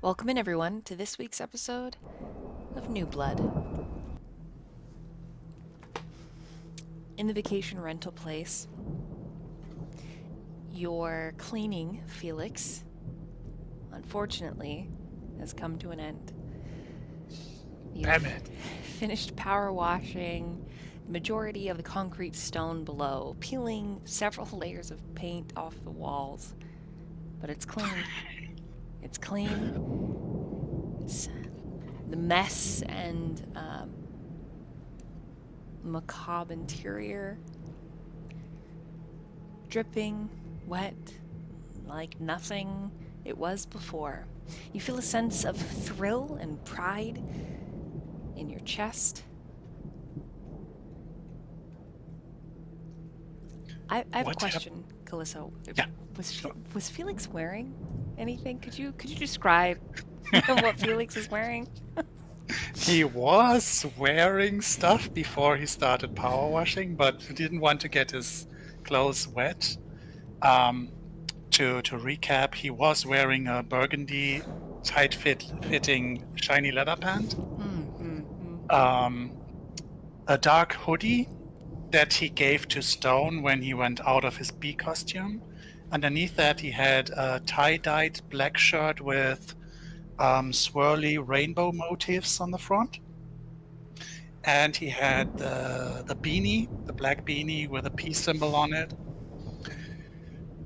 Welcome in, everyone, to this week's episode of Newblood. In the vacation rental place, your cleaning, Felix, unfortunately, has come to an end. Damn it. Finished power washing the majority of the concrete stone below, peeling several layers of paint off the walls. But it's clean. It's clean. It's the mess and macabre interior, dripping, wet, like nothing it was before. You feel a sense of thrill and pride in your chest. I have a question, Calysso. Yeah. Was Felix wearing anything? Could you describe what Felix is wearing? He was wearing stuff before he started power washing, but he didn't want to get his clothes wet. To recap, he was wearing a burgundy, tight-fitting, shiny leather pant, a dark hoodie that he gave to Stone when he went out of his bee costume. Underneath that, he had a tie-dyed black shirt with swirly rainbow motifs on the front. And he had the beanie, the black beanie with a peace symbol on it.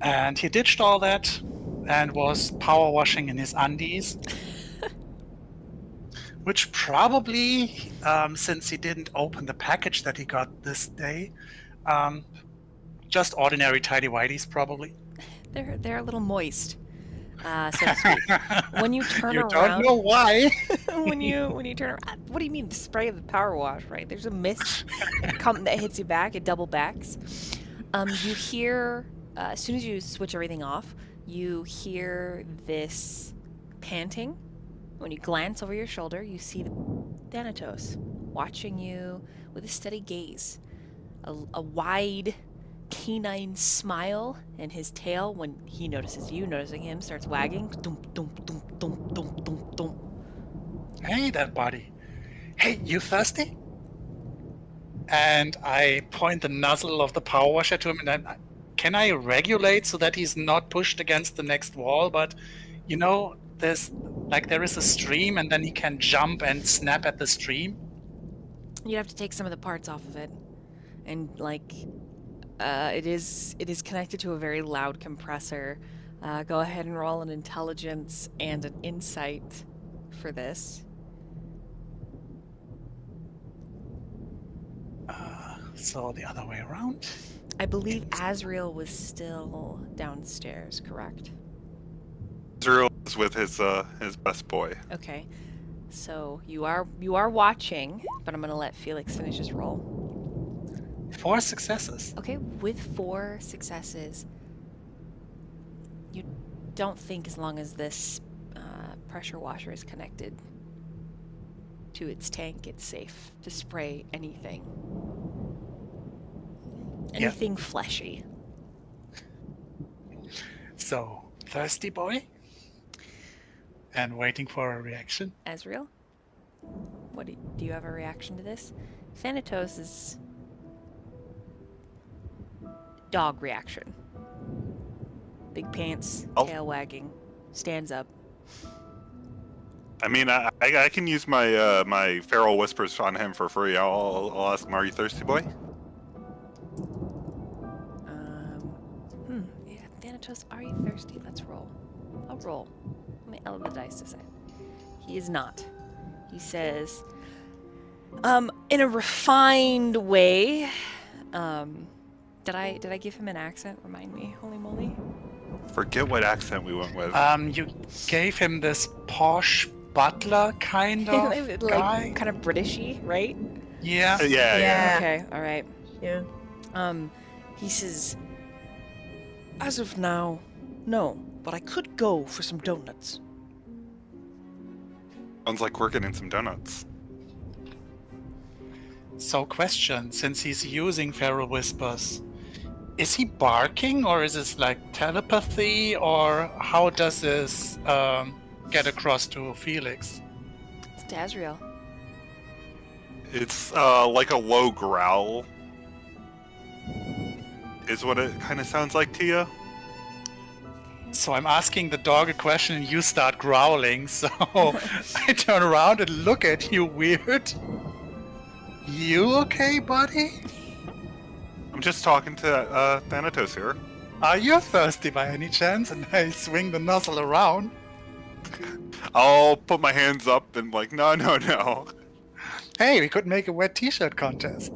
And he ditched all that and was power washing in his undies. Which probably, since he didn't open the package that he got this day, just ordinary tidy-whities probably. They're a little moist, so to speak. When you turn around, you don't know why. when you turn around, what do you mean the spray of the power wash? Right? There's a mist that hits you back. It double backs. You hear as soon as you switch everything off, you hear this panting. When you glance over your shoulder, you see Thanatos watching you with a steady gaze, a wide canine smile, and his tail, when he notices you noticing him, starts wagging. Dum, dum, dum, dum, dum, dum, dum. Hey there, buddy. Hey, you thirsty? And I point the nozzle of the power washer to him, and then, can I regulate so that he's not pushed against the next wall? But, you know, there is a stream, and then he can jump and snap at the stream. You'd have to take some of the parts off of it, and it is connected to a very loud compressor. Go ahead and roll an intelligence and an insight for this. So the other way around. I believe Azriel was still downstairs, correct? Azriel is with his best boy. Okay. So you are watching, but I'm gonna let Felix finish his roll. 4 successes. Okay, with 4 successes, you don't think as long as this pressure washer is connected to its tank, it's safe to spray anything. Anything fleshy. So, thirsty boy? And waiting for a reaction? Azriel? What do you have a reaction to this? Thanatos is dog reaction. Big pants, tail wagging, stands up. I mean, I can use my my feral whispers on him for free. I'll ask him, "Are you thirsty, boy?" Yeah, Thanatos, are you thirsty? Let's roll. I'll roll. Let me L the dice to say. He is not. He says, in a refined way. Did I give him an accent? Remind me, holy moly. Forget what accent we went with. You gave him this posh butler kind of guy. Kind of Britishy, right? Yeah. Yeah. Okay, all right. Yeah. He says, as of now, no, but I could go for some donuts. Sounds like we're getting some donuts. So, question, since he's using feral whispers, is he barking, or is this like telepathy, or how does this get across to Felix? It's to Azriel. It's like a low growl. Is what it kind of sounds like to you. So I'm asking the dog a question and you start growling, so I turn around and look at you weird. You okay, buddy? I'm just talking to Thanatos here. Are you thirsty by any chance? And I swing the nozzle around. I'll put my hands up and like, no. Hey, we could make a wet t-shirt contest.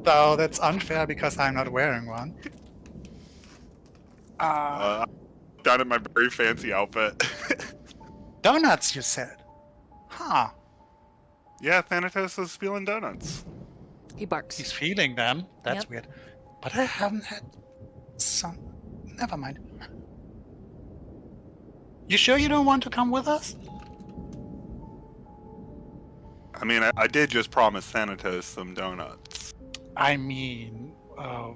Though that's unfair because I'm not wearing one. Down in my very fancy outfit. Donuts, you said? Huh. Yeah, Thanatos is feeling donuts. He barks. He's feeling them. That's Yep. weird. But I haven't had some... Never mind. You sure you don't want to come with us? I mean, I did just promise Thanatos some donuts. I mean,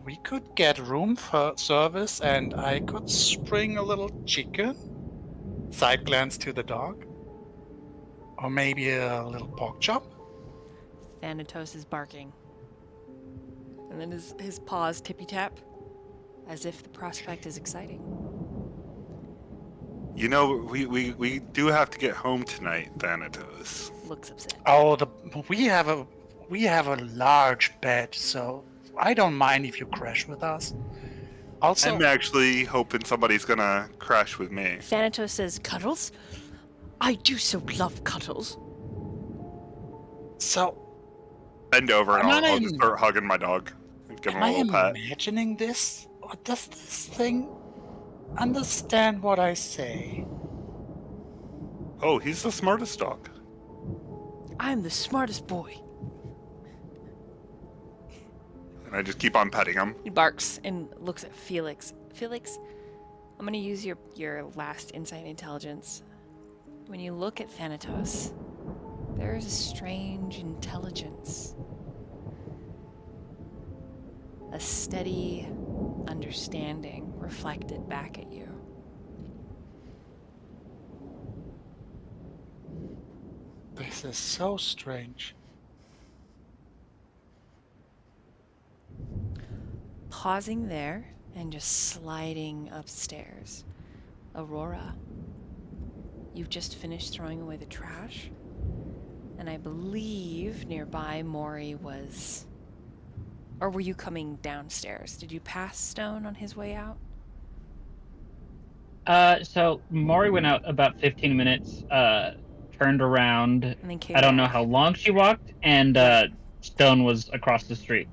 we could get room for service and I could spring a little chicken. Side glance to the dog. Or maybe a little pork chop. Thanatos is barking. And then his paws tippy-tap, as if the prospect is exciting. You know, we do have to get home tonight, Thanatos. Looks upset. Oh, we have a large bed, so I don't mind if you crash with us. Also, I'm actually hoping somebody's gonna crash with me. Thanatos says, "Cuddles? I do so love cuddles." so Bend over and Am I I'll just start hugging my dog and give him am a I little pet. imagining this? Or does this thing understand what I say? Oh, he's the smartest dog. I'm the smartest boy. And I just keep on petting him. He barks and looks at Felix. Felix, I'm gonna use your last insight intelligence. When you look at Thanatos, there is a strange intelligence. A steady understanding reflected back at you. This is so strange. Pausing there and just sliding upstairs. Aurora, you've just finished throwing away the trash, and I believe nearby Mori was... Or were you coming downstairs? Did you pass Stone on his way out? So Mori went out about 15 minutes, turned around. And then came I don't know back. how long she walked, and Stone was across the street.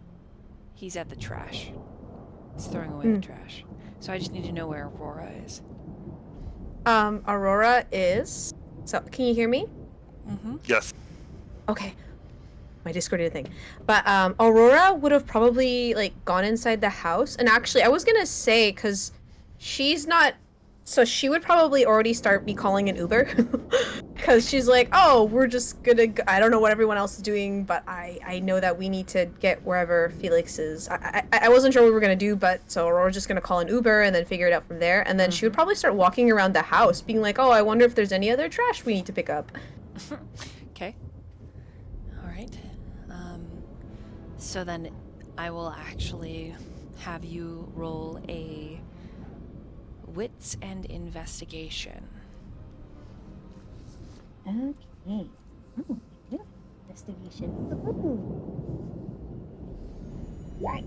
He's at the trash. He's throwing away the trash. So I just need to know where Aurora is. Aurora is... So, can you hear me? Mm-hmm. Yes. Okay. My Discord did a thing. But, Aurora would have probably, like, gone inside the house. And actually, I was gonna say, because she's not... So she would probably already be calling an Uber. Because she's like, oh, we're just gonna... I don't know what everyone else is doing, but I know that we need to get wherever Felix is. I wasn't sure what we were gonna do, but so Aurora's just gonna call an Uber and then figure it out from there. And then she would probably start walking around the house, being like, oh, I wonder if there's any other trash we need to pick up. Okay. All right. So then I will actually have you roll a wits and investigation. Okay. Ooh, yeah. Investigation. Ooh. Right.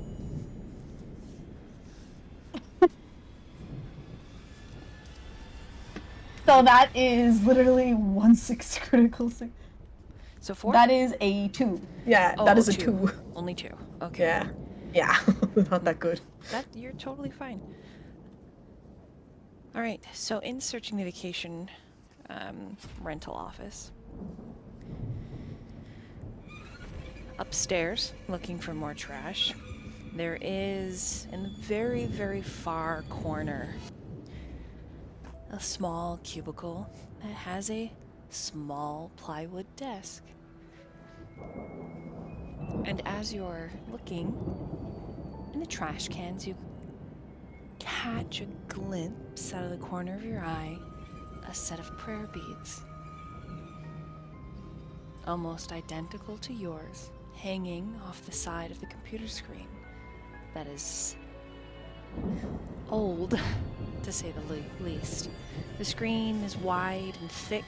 So that is literally 1/6 critical. So 4? That is a 2. Yeah, Oh, that is a 2. 2. Only 2. Okay. Yeah. Yeah. Not that good. You're totally fine. All right. So in searching the vacation rental office, upstairs, looking for more trash, there is in the very, very far corner a small cubicle that has a small plywood desk. And as you're looking in the trash cans, you catch a glimpse out of the corner of your eye a set of prayer beads, almost identical to yours, hanging off the side of the computer screen. That is old, to say the least. The screen is wide and thick,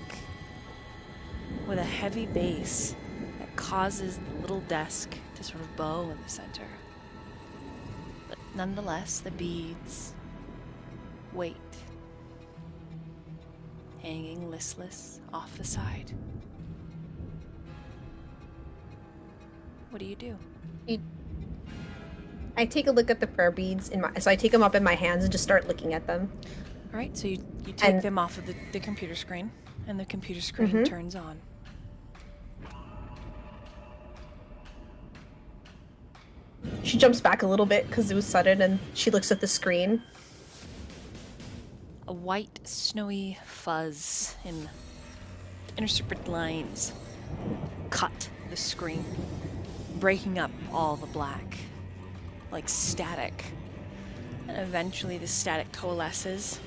with a heavy base that causes the little desk to sort of bow in the center. But nonetheless, the beads wait, hanging listless off the side. What do you do? I take a look at the prayer beads so I take them up in my hands and just start looking at them. All right, so you take them off of the computer screen, and the computer screen turns on. She jumps back a little bit because it was sudden, and she looks at the screen. A white, snowy fuzz in interserpent lines cut the screen, breaking up all the black, like static. And eventually the static coalesces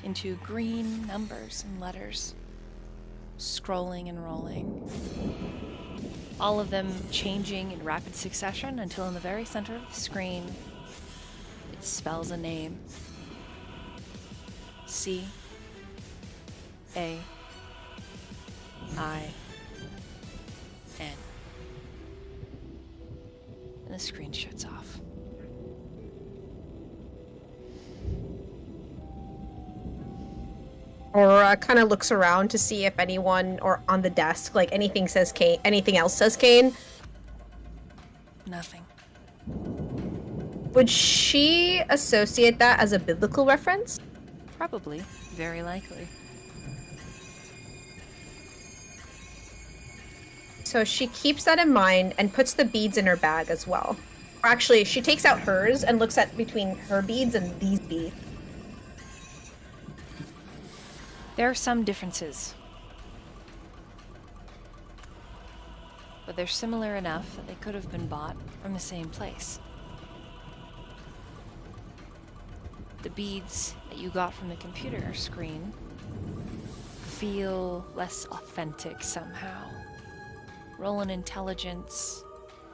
into green numbers and letters, scrolling and rolling. All of them changing in rapid succession until in the very center of the screen, it spells a name. C-A-I-N. And the screen shuts off. Aurora kind of looks around to see if anyone or on the desk, like anything says Kane, anything else says Kane. Nothing. Would she associate that as a biblical reference? Probably. Very likely. So she keeps that in mind and puts the beads in her bag as well. Or actually, she takes out hers and looks at between her beads and these beads. There are some differences, but they're similar enough that they could have been bought from the same place. The beads that you got from the computer screen feel less authentic somehow. Roll an intelligence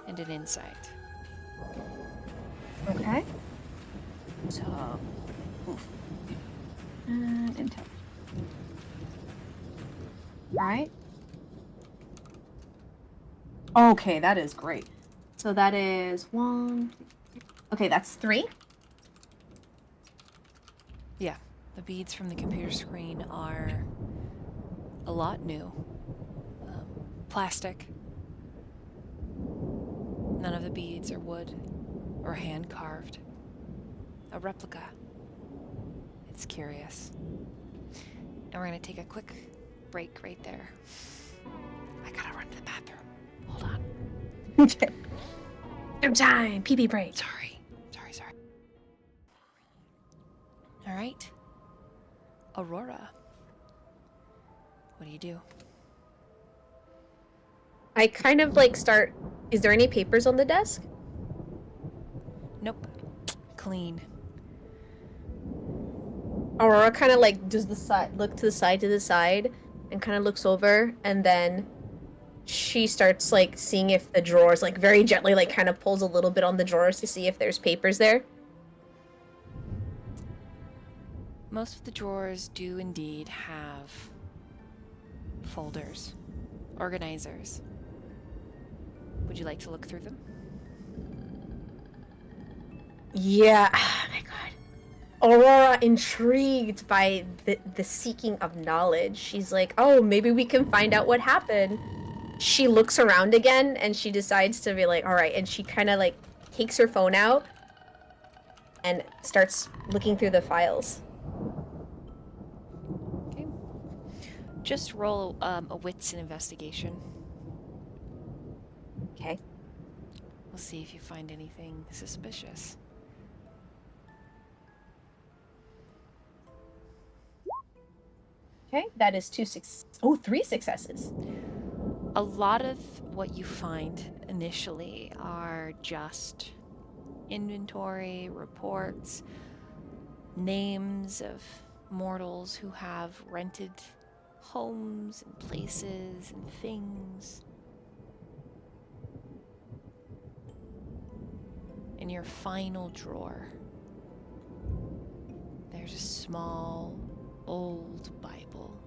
and an insight. Okay. So, and intelligence. Right. Okay, that is great. So that is 1. Okay, that's 3. Yeah, the beads from the computer screen are a lot new. Plastic. None of the beads are wood or hand carved. A replica. It's curious. And we're gonna take a quick break right there. I gotta run to the bathroom. Hold on. Okay. No time. Pee-pee break. Sorry. All right. Aurora. What do you do? I kind of like start. Is there any papers on the desk? Nope. Clean. Aurora kind of like does look to the side and kind of looks over, and then she starts like seeing if the drawers, like very gently, like kind of pulls a little bit on the drawers to see if there's papers there. Most of the drawers do indeed have folders, organizers. Would you like to look through them? Yeah. Oh my god. Aurora, intrigued by the seeking of knowledge, she's like, oh, maybe we can find out what happened. She looks around again and she decides to be like, all right, and she kind of like takes her phone out and starts looking through the files. Okay. Just roll a wits and investigation. Okay. We'll see if you find anything suspicious. Okay, that is 3 successes. A lot of what you find initially are just inventory, reports, names of mortals who have rented homes and places and things. In your final drawer, there's a small, old Bible.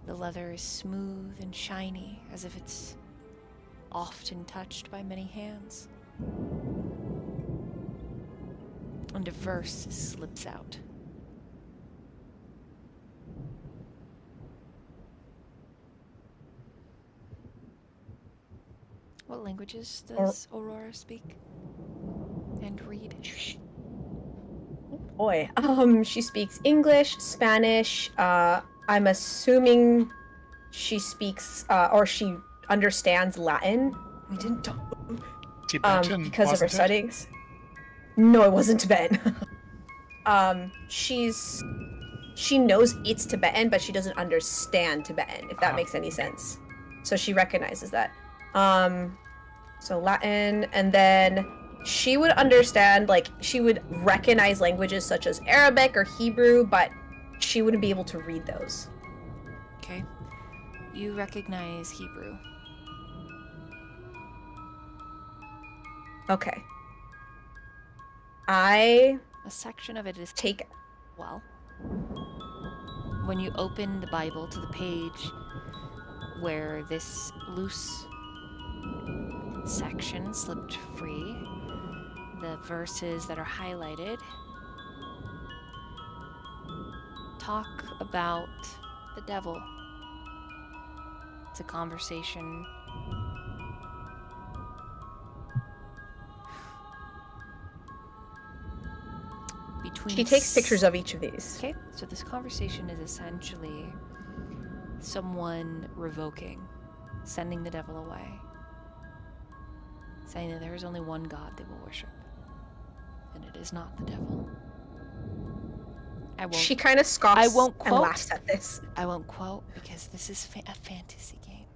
The leather is smooth and shiny, as if it's often touched by many hands. And a verse slips out. What languages does Aurora speak and read? Boy, she speaks English, Spanish. I'm assuming she speaks or she understands Latin. We didn't talk Tibetan, because of her wasn't it? studies. No, it wasn't Tibetan. She knows it's Tibetan, but she doesn't understand Tibetan, if that makes any sense. So she recognizes that. So Latin, and then she would understand, like, she would recognize languages such as Arabic or Hebrew, but she wouldn't be able to read those. Okay. You recognize Hebrew. Okay. I A section of it is take... well. When you open the Bible to the page where this loose section slipped free, the verses that are highlighted talk about the devil. It's a conversation between... She takes pictures of each of these. Okay, so this conversation is essentially someone revoking, sending the devil away, saying that there is only one God they will worship, and it is not the devil. She kind of scoffs I won't and quote. laughs at this. I won't quote because this is a fantasy game.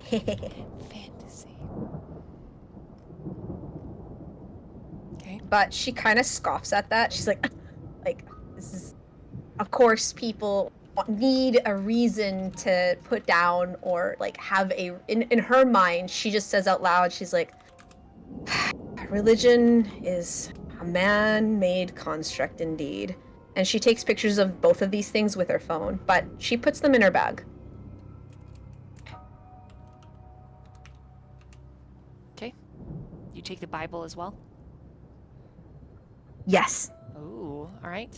Fantasy. Okay. But she kind of scoffs at that. She's like, this is, of course, people need a reason to put down or like have a, in her mind, she just says out loud, she's like, religion is a man-made construct indeed. And she takes pictures of both of these things with her phone, but she puts them in her bag. Okay. You take the Bible as well? Yes. Ooh, all right.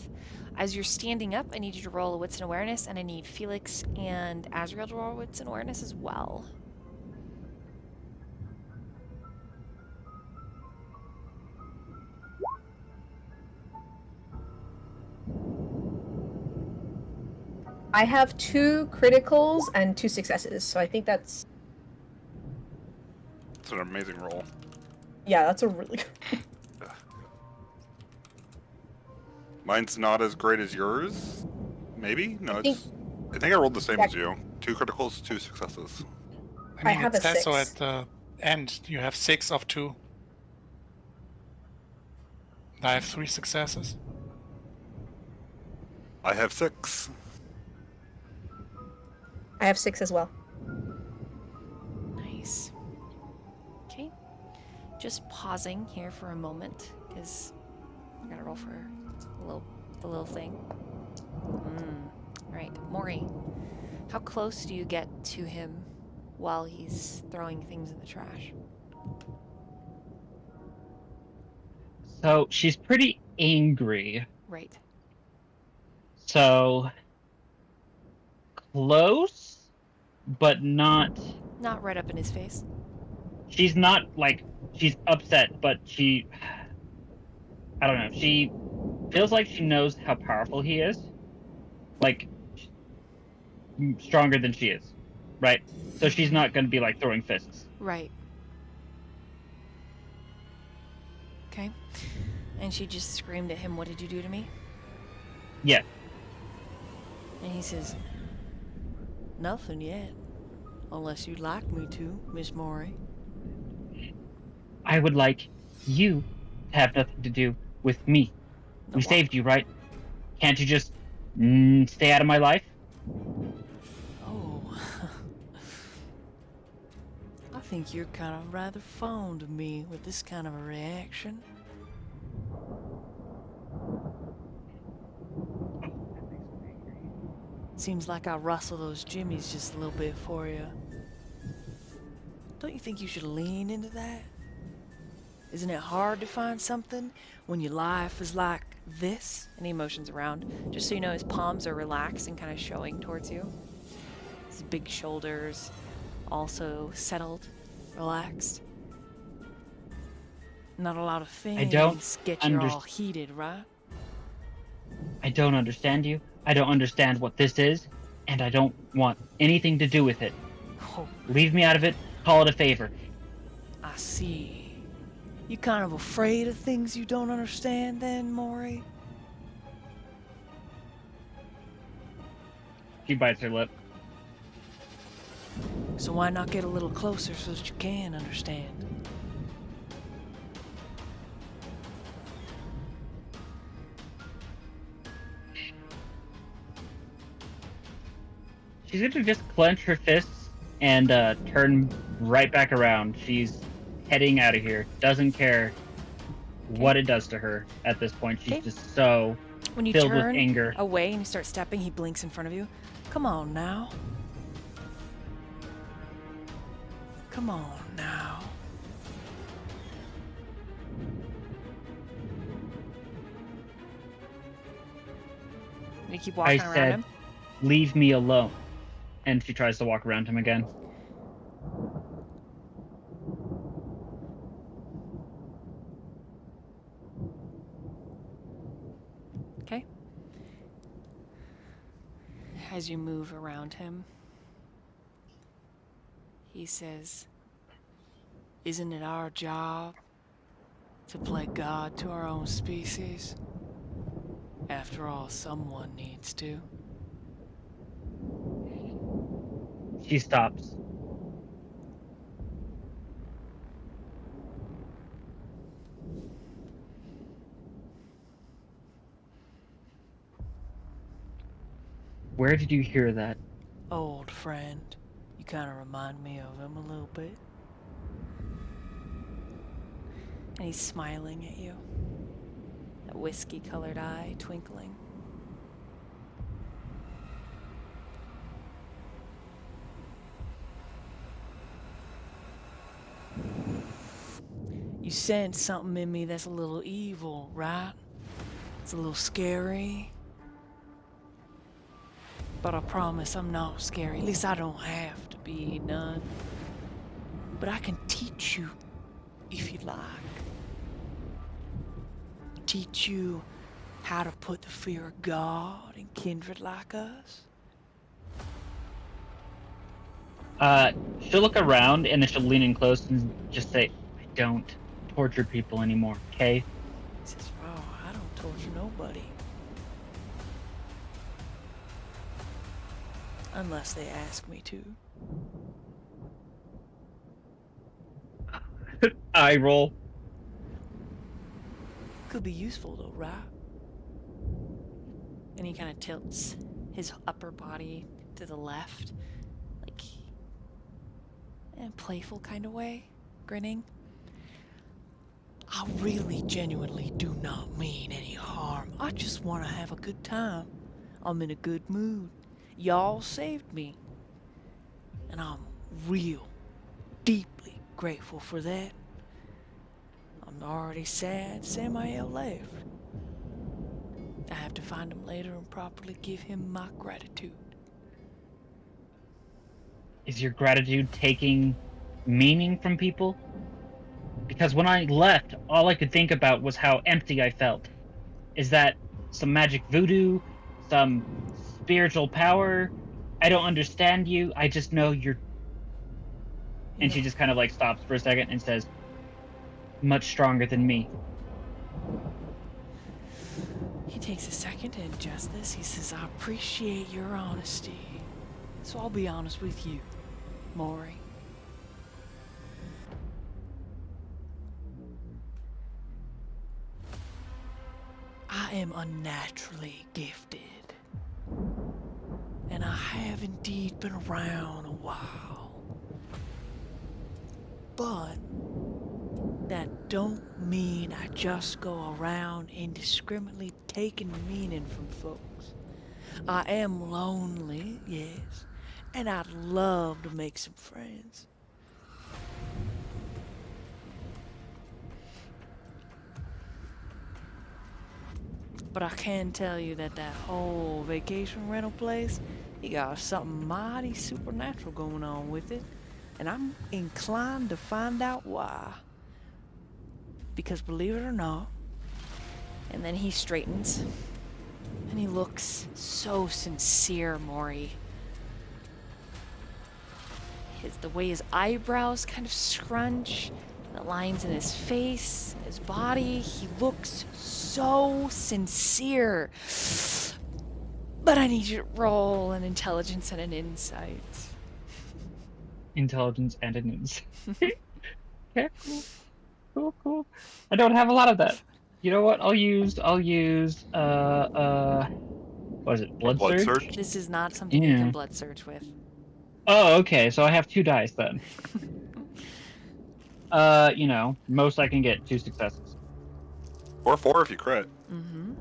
As you're standing up, I need you to roll a wits and awareness, and I need Felix and Azriel to roll wits and awareness as well. I have 2 criticals and 2 successes, so I think that's... It's an amazing roll. Yeah, that's a really... Mine's not as great as yours. Maybe? No, I I think I rolled the same as you. 2 criticals, 2 successes. I mean, have it a says so 6. at the end. You have 6 of 2. I have 3 successes. I have 6. I have 6 as well. Nice. Okay. Just pausing here for a moment, because I gotta roll for the little thing. Right, Mori. How close do you get to him while he's throwing things in the trash? So she's pretty angry. Right. So close, but not. Not right up in his face. She's not like she's upset, but I don't know. She feels like she knows how powerful he is, like stronger than she is, right? So she's not going to be like throwing fists. Right. Okay. And she just screamed at him, "What did you do to me?" Yeah. And he says, "Nothing yet. Unless you'd like me to, Miss Mori." I would like you to have nothing to do with me. We saved you, right? Can't you just stay out of my life? Oh. I think you're kind of rather fond of me with this kind of a reaction. Seems like I rustle those jimmies just a little bit for you. Don't you think you should lean into that? Isn't it hard to find something when your life is like this? And he motions around. Just so you know, his palms are relaxed and kind of showing towards you. His big shoulders also settled, relaxed. Not a lot of things get you all heated, right? I don't understand you. I don't understand what this is, and I don't want anything to do with it. Oh, Leave me out of it. Call it a favor. I see. You kind of afraid of things you don't understand then, Mori? She bites her lip. So why not get a little closer so that you can understand? She's gonna just clench her fists and turn right back around. She's heading out of here. Doesn't care what it does to her at this point. She's just so When you filled turn with anger. away and you start stepping, he blinks in front of you. Come on now. Come on now. And you keep walking around said, him. Leave me alone. And she tries to walk around him again. Okay. As you move around him, he says, "Isn't it our job to play God to our own species? After all, someone needs to." She stops. Where did you hear that? Old friend, you kind of remind me of him a little bit. And he's smiling at you. That whiskey-colored eye twinkling. You sense something in me that's a little evil, right? It's a little scary. But I promise I'm not scary. At least I don't have to be none. But I can teach you if you'd like. Teach you how to put the fear of God in kindred like us. She'll look around and then she'll lean in close and just say, I don't torture people anymore, okay? He says, "Oh, I don't torture nobody. Unless they ask me to." Eye roll. Could be useful though, right? And he kind of tilts his upper body to the left, like in a playful kind of way, grinning. I really genuinely do not mean any harm. I just want to have a good time. I'm in a good mood. Y'all saved me. And I'm real, deeply grateful for that. I'm already sad Samiel left. I have to find him later and properly give him my gratitude. Is your gratitude taking meaning from people? Because when I left, all I could think about was how empty I felt. Is that some magic voodoo? Some spiritual power? I don't understand you. I just know you're... And she just kind of like stops for a second and says, much stronger than me. He takes a second to ingest this. He says, "I appreciate your honesty. So I'll be honest with you, Mori. I am unnaturally gifted. And I have indeed been around a while. But that don't mean I just go around indiscriminately taking meaning from folks. I am lonely, yes, and I'd love to make some friends. But I can tell you that whole vacation rental place, you got something mighty supernatural going on with it. And I'm inclined to find out why. Because believe it or not, and then he straightens, and he looks so sincere, Mori. The way his eyebrows kind of scrunch, the lines in his face, his body, he looks so sincere. But I need you to roll an intelligence and an insight. Intelligence and an insight. Okay, cool. I don't have a lot of that. You know what? I'll use what is it? Blood surge? This is not something you can blood surge with. Oh, okay. So I have 2 dice then. You know, most I can get 2 successes. Or 4 if you crit. Mm-hmm.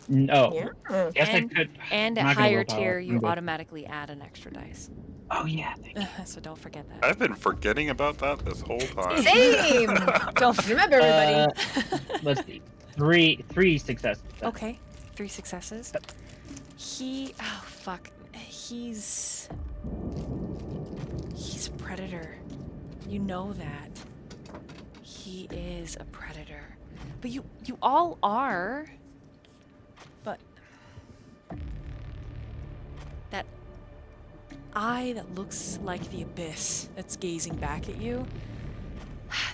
No. Yeah. Yes, I could. And I'm at not gonna higher willpower. tier, I'm you good. automatically add an extra dice. Oh yeah. Thank you. So don't forget that. I've been forgetting about that this whole time. Same. Don't Remember, everybody. Let's see. 3 successes. then. Okay, 3 successes. Oh fuck, he's a predator. You know that. He is a predator. But you all are. But that eye that looks like the abyss that's gazing back at you,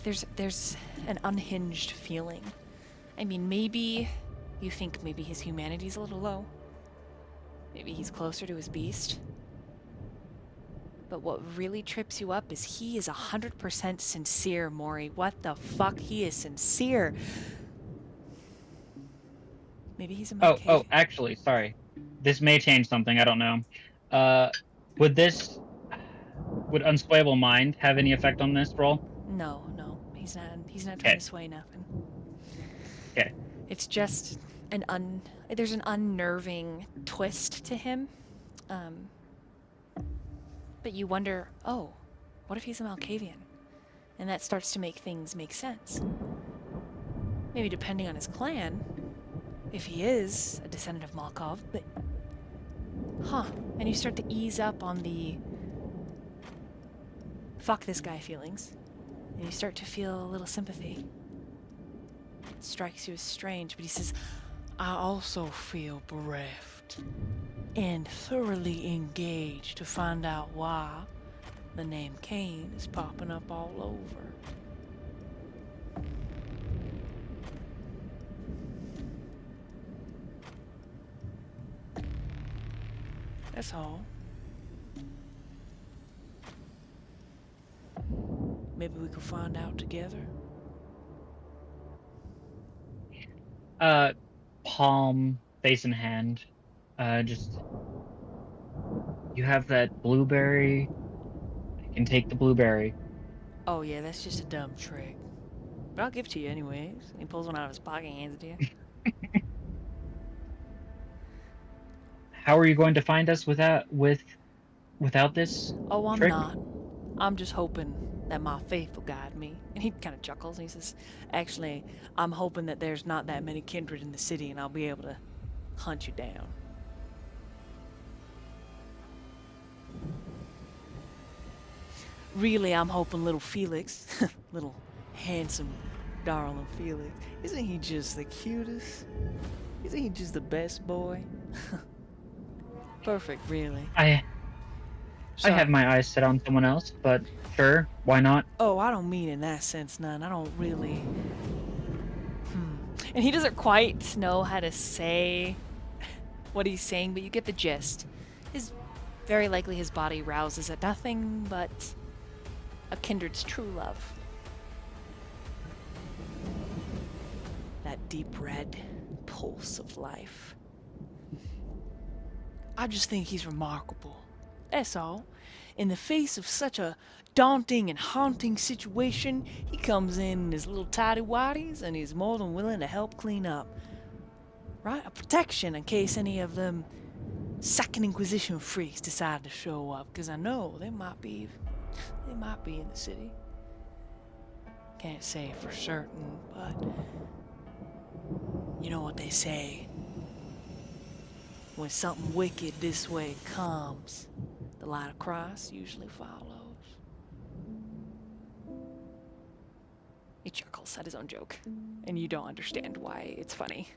there's an unhinged feeling. I mean, maybe you think maybe his humanity's a little low. Maybe he's closer to his beast. But what really trips you up is he is 100% sincere, Mori. What the fuck? He is sincere. Maybe he's a Malkavian. Oh, actually, sorry. This may change something. I don't know. Would Unswayable Mind have any effect on this roll? No. He's not trying to sway nothing. Okay. It's just there's an unnerving twist to him. But you wonder, oh, what if he's a Malkavian? And that starts to make things make sense. Maybe depending on his clan, if he is a descendant of Malkov, but... And you start to ease up on the... fuck this guy feelings. And you start to feel a little sympathy. It strikes you as strange, but he says, I also feel bereft and thoroughly engaged to find out why the name Cain is popping up all over. That's all. Maybe we could find out together. Palm, face in hand. Just... You have that blueberry. I can take the blueberry. Oh yeah, that's just a dumb trick. But I'll give it to you anyways. He pulls one out of his pocket and hands it to you. How are you going to find us without this? Oh, I'm trick? not. I'm just hoping that my faith will guide me. And he kind of chuckles and he says, actually, I'm hoping that there's not that many Kindred in the city and I'll be able to hunt you down. Really, I'm hoping little Felix, little handsome, darling Felix, isn't he just the cutest? Isn't he just the best boy? Perfect, really. I have my eyes set on someone else, but sure, why not? Oh, I don't mean in that sense, none. I don't really... And he doesn't quite know how to say what he's saying, but you get the gist. Very likely his body rouses at nothing but a kindred's true love. That deep red, pulse of life. I just think he's remarkable. That's all. In the face of such a daunting and haunting situation, he comes in his little tidy-whities and he's more than willing to help clean up. Right? A protection in case any of them Second Inquisition freaks decide to show up, because I know they might be in the city. Can't say for certain, but you know what they say. When something wicked this way comes, the light of Christ usually follows. He chuckles at his own joke, and you don't understand why it's funny.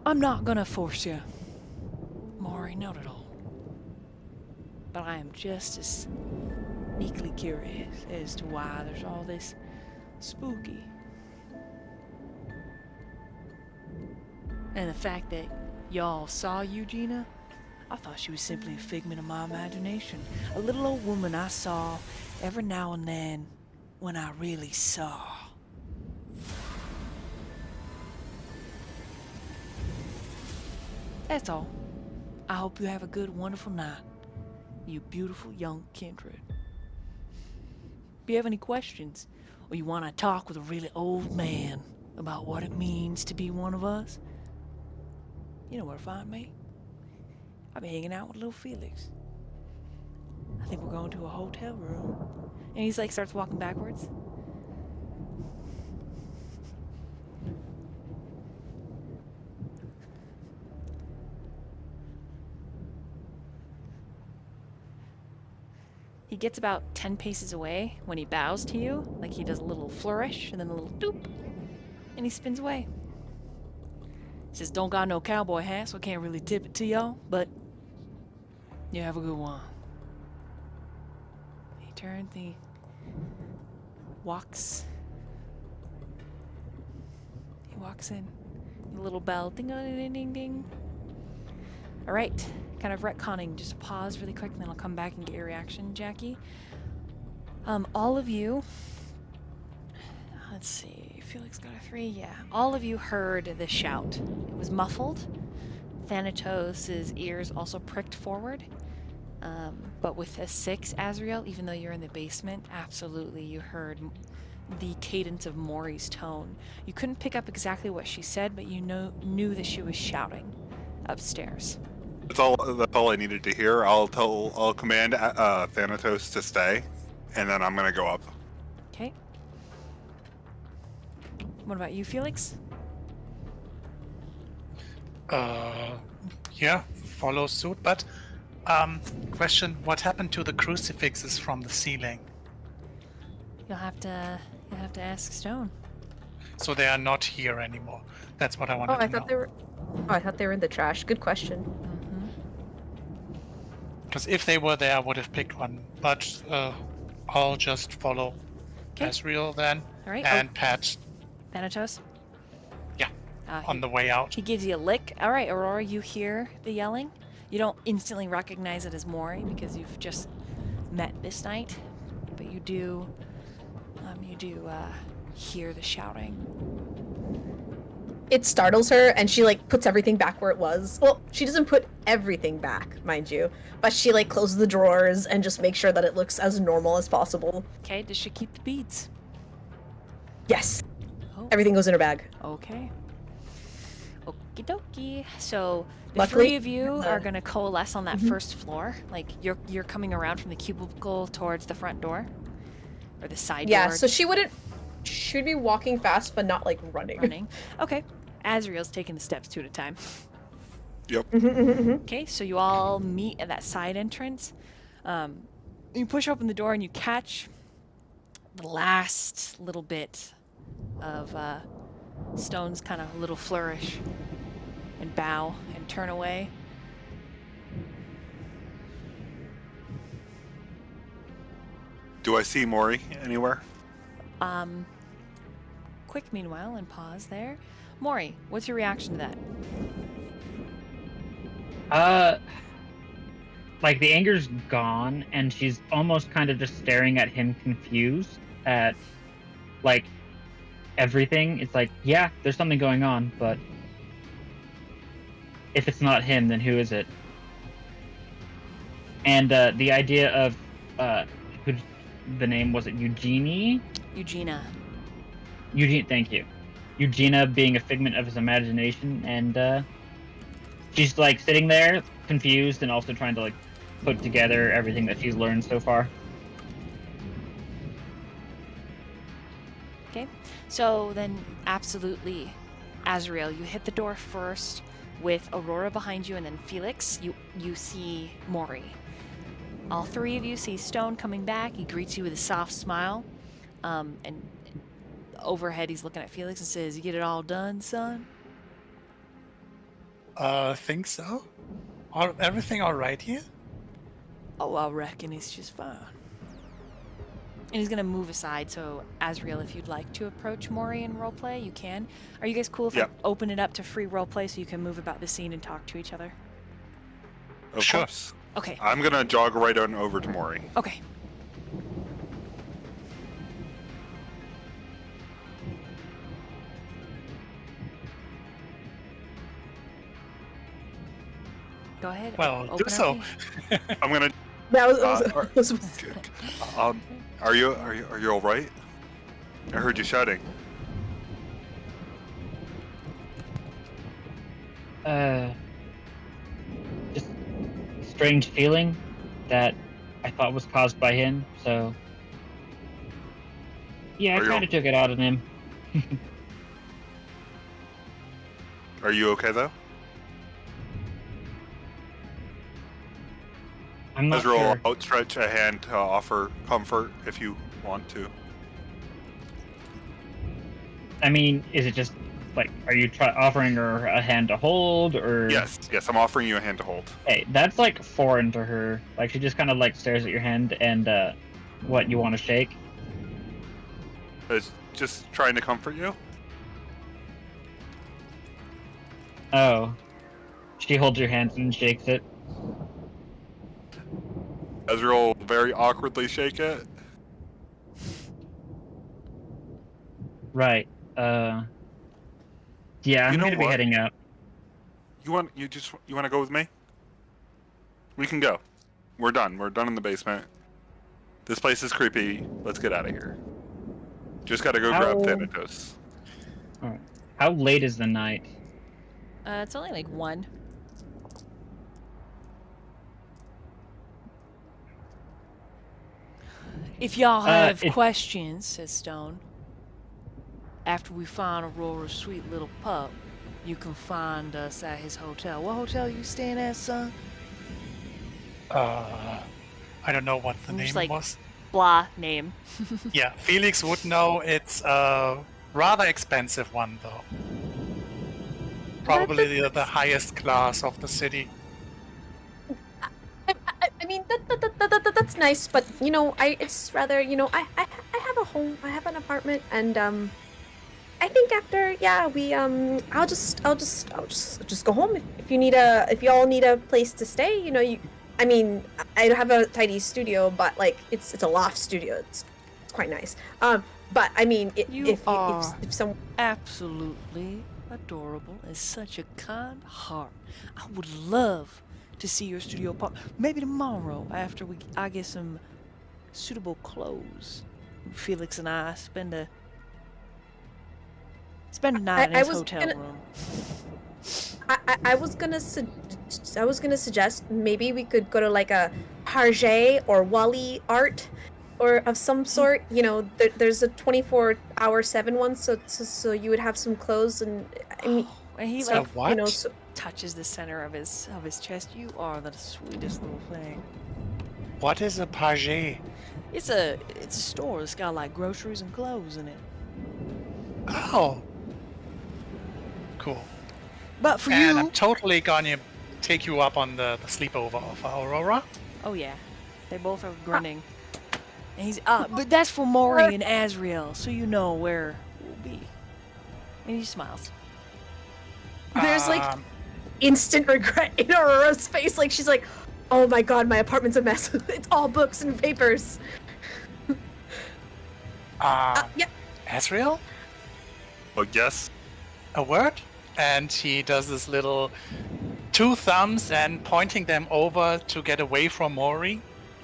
I'm not gonna force you, Mori, not at all. But I am just as meekly curious as to why there's all this spooky. And the fact that y'all saw Eugenia, I thought she was simply a figment of my imagination. A little old woman I saw every now and then when I really saw. That's all. I hope you have a good, wonderful night, you beautiful young Kindred. If you have any questions, or you want to talk with a really old man about what it means to be one of us, you know where to find me. I'll be hanging out with little Felix. I think we're going to a hotel room. And he's like, starts walking backwards. He gets about 10 paces away when he bows to you, like he does a little flourish and then a little doop, and he spins away. He says, don't got no cowboy hat, so I can't really tip it to y'all, but you have a good one. He turns, he walks in. A little bell, ding ding ding ding. All right, kind of retconning, just pause really quick, and then I'll come back and get your reaction, Jaqi. All of you, let's see, Felix got a 3, yeah. All of you heard the shout. It was muffled. Thanatos' ears also pricked forward. But with a 6, Azriel, even though you're in the basement, absolutely you heard the cadence of Mori's tone. You couldn't pick up exactly what she said, but you knew that she was shouting upstairs. That's all I needed to hear. I'll command Thanatos to stay, and then I'm gonna go up. Okay. What about you, Felix? Yeah, follow suit, but question, what happened to the crucifixes from the ceiling? You'll have to ask Stone. So they are not here anymore. That's what I wanted to know. I thought they were in the trash. Good question. Because if they were there, I would have picked one. But I'll just follow Azriel then. All right. And pat. Thanatos? Yeah. On the way out. He gives you a lick. All right, Aurora, you hear the yelling. You don't instantly recognize it as Mori because you've just met this night, but you do hear the shouting. It startles her, and she like puts everything back where it was. Well, she doesn't put everything back, mind you, but she like closes the drawers and just makes sure that it looks as normal as possible. Okay, does she keep the beads? Yes. Oh. Everything goes in her bag. Okay. Okie dokie. So the Luckily, 3 of you are gonna coalesce on that first floor. Like you're coming around from the cubicle towards the front door, or the side door. Yeah. So she'd be walking fast, but not like running. Okay. Azriel's taking the steps 2 at a time. Yep. Okay, so you all meet at that side entrance. You push open the door and you catch the last little bit of Stone's kind of little flourish and bow and turn away. Do I see Mori anywhere? Quick meanwhile and pause there. Mori, what's your reaction to that? Like the anger's gone, and she's almost kind of just staring at him confused at, like, everything. It's like, yeah, there's something going on, but if it's not him, then who is it? And the idea of who the name was it Eugenie? Eugenia. Eugene, thank you. Eugenia being a figment of his imagination, and she's like sitting there confused and also trying to like put together everything that she's learned so far. Okay, so then absolutely, Azriel, you hit the door first with Aurora behind you, and then Felix, you see Mori. All three of you see Stone coming back. He greets you with a soft smile, and overhead he's looking at Felix and says, "You get it all done, son?" Think so. Everything all right here? Oh, I reckon it's just fine. And he's gonna move aside, so Azriel, if you'd like to approach Mori and roleplay, you can. Are you guys cool if I open it up to free roleplay so you can move about the scene and talk to each other? Of course. Okay. I'm gonna jog right on over to Mori. Okay. Go ahead. Well, open do up so. the- I'm gonna. That was Are you all right? I heard you shouting. Just a strange feeling that I thought was caused by him, so yeah, I Are you kind of took it out on him. Are you okay though? I'm not Azriel, sure. outstretch a hand to offer comfort if you want to. I mean, is it just like, are you offering her a hand to hold, or? Yes, I'm offering you a hand to hold. Hey, that's like foreign to her. Like, she just kind of like stares at your hand and, what, you want to shake? It's just trying to comfort you. Oh. She holds your hand and shakes it. Azriel will very awkwardly shake it. Right. Yeah, I'm You know gonna be what? heading out. You want to go with me? We can go. We're done. We're done in the basement. This place is creepy. Let's get out of here. Just gotta go grab Thanatos. Alright. How late is the night? It's only like 1. If y'all have questions, says Stone, after we find Aurora's sweet little pup, you can find us at his hotel. What hotel you staying at, son? I don't know what the I'm name just like- was. Blah name. Yeah, Felix would know. It's a rather expensive one, though. Probably the highest class of the city. I mean that's nice, but you know, it's rather, you know, I have a home, I have an apartment, and I think after, yeah, we I'll just go home if y'all need a place to stay, you know. I mean, I have a tidy studio, but like it's a loft studio. It's quite nice. But I mean, if some Absolutely adorable and such a kind heart. I would love to see your studio apartment. Maybe tomorrow after I get some suitable clothes. Felix and I spend a night in his hotel room. I was gonna suggest maybe we could go to like a Target or Wally Art or of some sort. You know, there's a 24/7 one, so you would have some clothes, and I mean, And he So like what? you know, touches the center of his chest. You are the sweetest little thing. What is a page? It's a store that's got like groceries and clothes in it. Oh. Cool. But for And you, I'm totally gonna take you up on the sleepover of Aurora. oh yeah, they both are grinning. And he's but that's for Mori and Azriel, so you know where we'll be. And he smiles. there's like Um, instant regret in Aurora's face. Like she's like, "Oh my god, my apartment's a mess. It's all books and papers." Yeah. Azriel? Oh, yes. A word? And he does this little 2 thumbs and pointing them over to get away from Mori,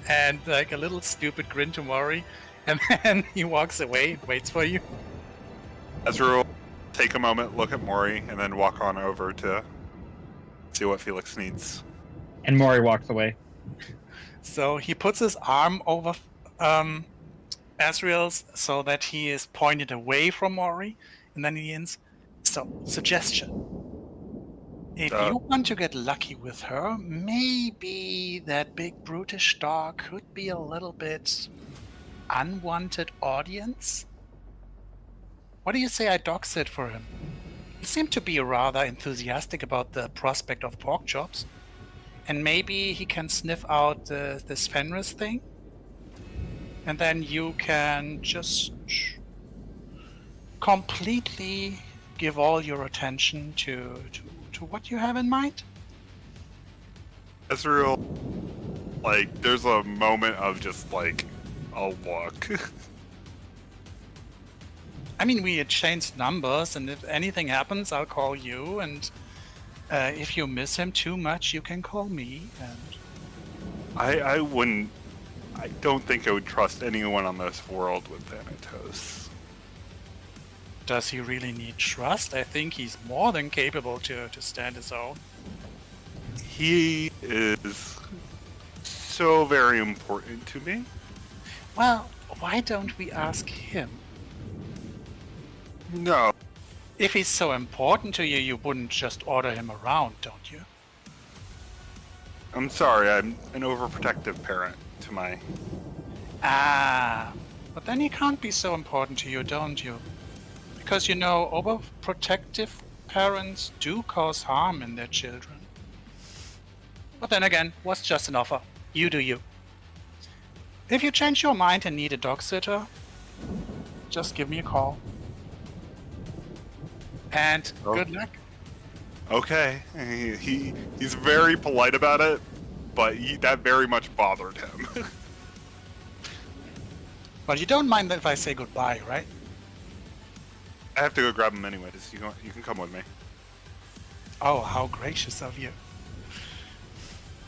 and like a little stupid grin to Mori, and then he walks away and waits for you. Azriel, take a moment, look at Mori, and then walk on over to see what Felix needs. And Mori walks away. So he puts his arm over Azriel's so that he is pointed away from Mori, and then he ends. So, suggestion. If you want to get lucky with her, maybe that big brutish dog could be a little bit unwanted audience. What do you say I dog sit for him? He seemed to be rather enthusiastic about the prospect of pork chops. And maybe he can sniff out this Fenris thing. And then you can just completely give all your attention to what you have in mind. Azriel, like, there's a moment of just, like, a look. I mean, we exchanged numbers, and if anything happens, I'll call you, and if you miss him too much, you can call me, and... I don't think I would trust anyone on this world with Thanatos. Does he really need trust? I think he's more than capable to stand his own. He is so very important to me. Well, why don't we ask him? No. If he's so important to you, you wouldn't just order him around, don't you? I'm sorry, I'm an overprotective parent to my... Ah, but then he can't be so important to you, don't you? Because, you know, overprotective parents do cause harm in their children. But then again, what's just an offer? You do you. If you change your mind and need a dog sitter, just give me a call. And good luck. Okay, he's very polite about it, but that very much bothered him. But you don't mind if I say goodbye, right? I have to go grab him anyways. You can come with me. Oh, how gracious of you.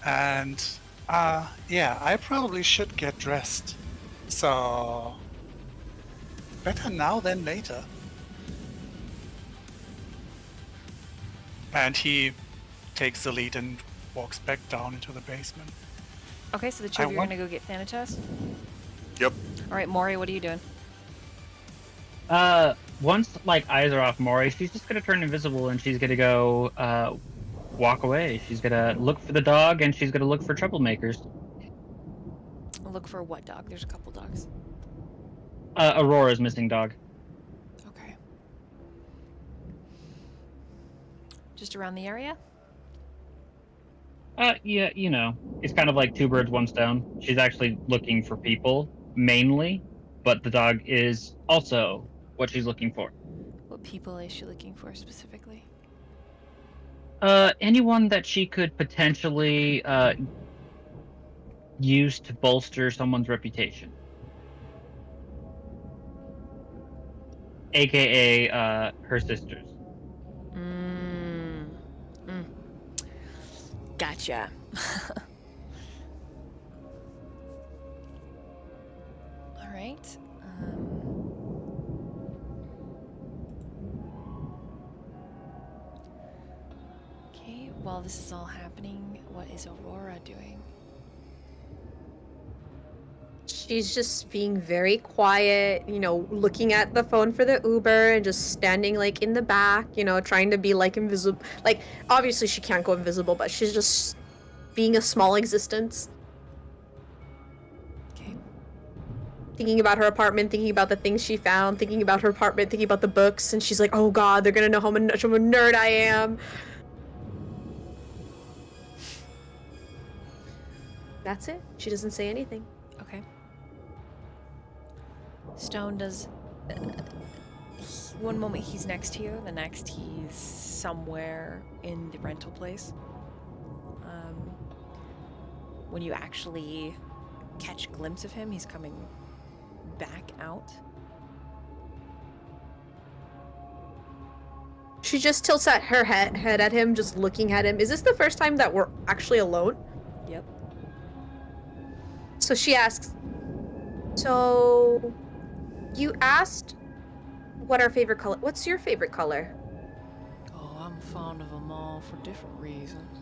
And, yeah, I probably should get dressed. So, better now than later. And he takes the lead and walks back down into the basement. Okay, so the two of you are gonna go get Thanatos? Yep. Alright, Mori, what are you doing? Once, like, eyes are off Mori, she's just gonna turn invisible and she's gonna go, walk away. She's gonna look for the dog and she's gonna look for troublemakers. Look for what dog? There's a couple dogs. Aurora's missing dog. Okay. Just around the area? Yeah, you know, it's kind of like 2 birds, 1 stone. She's actually looking for people, mainly, but the dog is also what she's looking for. What people is she looking for specifically? Anyone that she could potentially, use to bolster someone's reputation. AKA, her sisters. Gotcha. All right. Okay, while this is all happening, what is Aurora doing? She's just being very quiet, you know, looking at the phone for the Uber and just standing like in the back, you know, trying to be like invisible. Like, obviously she can't go invisible, but she's just being a small existence. Okay. Thinking about her apartment, thinking about the things she found, thinking about her apartment, thinking about the books, and she's like, oh god, they're gonna know how much of a nerd I am. That's it. She doesn't say anything. Okay. Stone does... one moment he's next to you, the next he's somewhere in the rental place. When you actually catch a glimpse of him, he's coming back out. she just tilts at her head at him, just looking at him. Is this the first time that we're actually alone? Yep. So she asks, so you asked what our favorite color, what's your favorite color? Oh, I'm fond of them all for different reasons.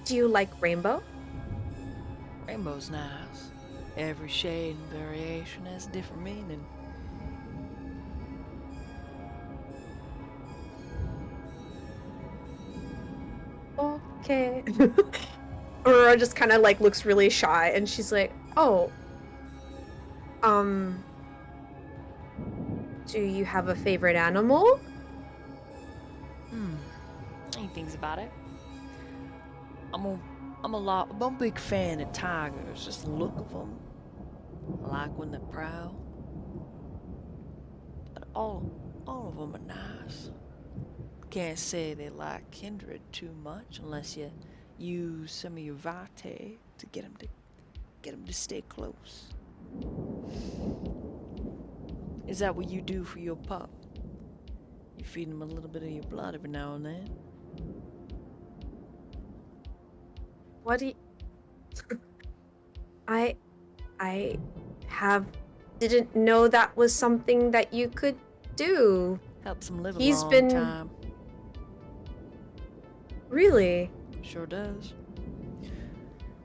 Do you like rainbow? Rainbow's nice. Every shade and variation has a different meaning. Okay. Aurora just kind of like looks really shy and she's like, oh, do you have a favorite animal? He thinks about it. I'm a big fan of tigers. Just the look of them. I like when they're proud. But all of them are nice. Can't say they like Kindred too much unless you use some of your VtM to get them to stay close. Is that what you do for your pup? You feed him a little bit of your blood every now and then? What do you... I didn't know that was something that you could do. Helps him live a He's long been- time. Really? Sure does.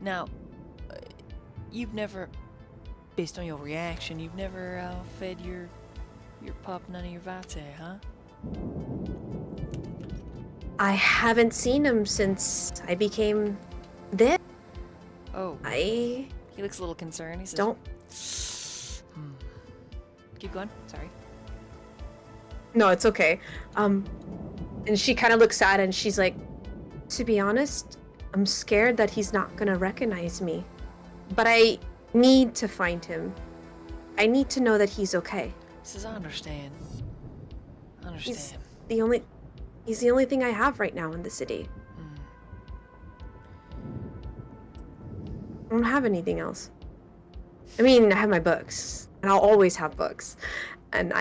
Now, you've never, based on your reaction, you've never fed your pup none of your VtM, huh? I haven't seen him since I became this. Oh, I he looks a little concerned. He says, don't... Keep going. Sorry. No, it's okay. And she kind of looks sad and she's like, to be honest, I'm scared that he's not gonna recognize me. But I need to find him. I need to know that he's okay. He says, I understand. I understand. He's the only thing I have right now in the city. I don't have anything else. I mean, I have my books, and I'll always have books. And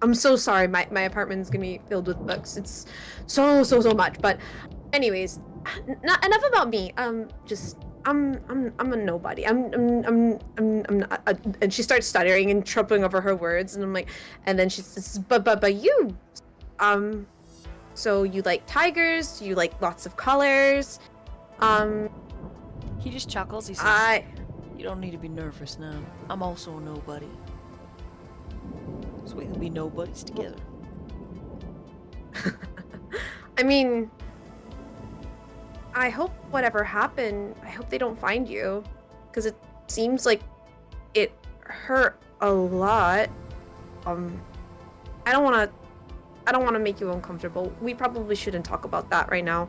I'm so sorry. My apartment's gonna be filled with books. It's so much. But, anyways, not enough about me. I'm a nobody. I'm not, and she starts stuttering and tripping over her words, and I'm like, and then she says, but you, so you like tigers? You like lots of colors? He just chuckles. He says, you don't need to be nervous now. I'm also a nobody. So we can be nobodies together. I mean, I hope whatever happened, I hope they don't find you. Because it seems like it hurt a lot. I don't want to make you uncomfortable. We probably shouldn't talk about that right now.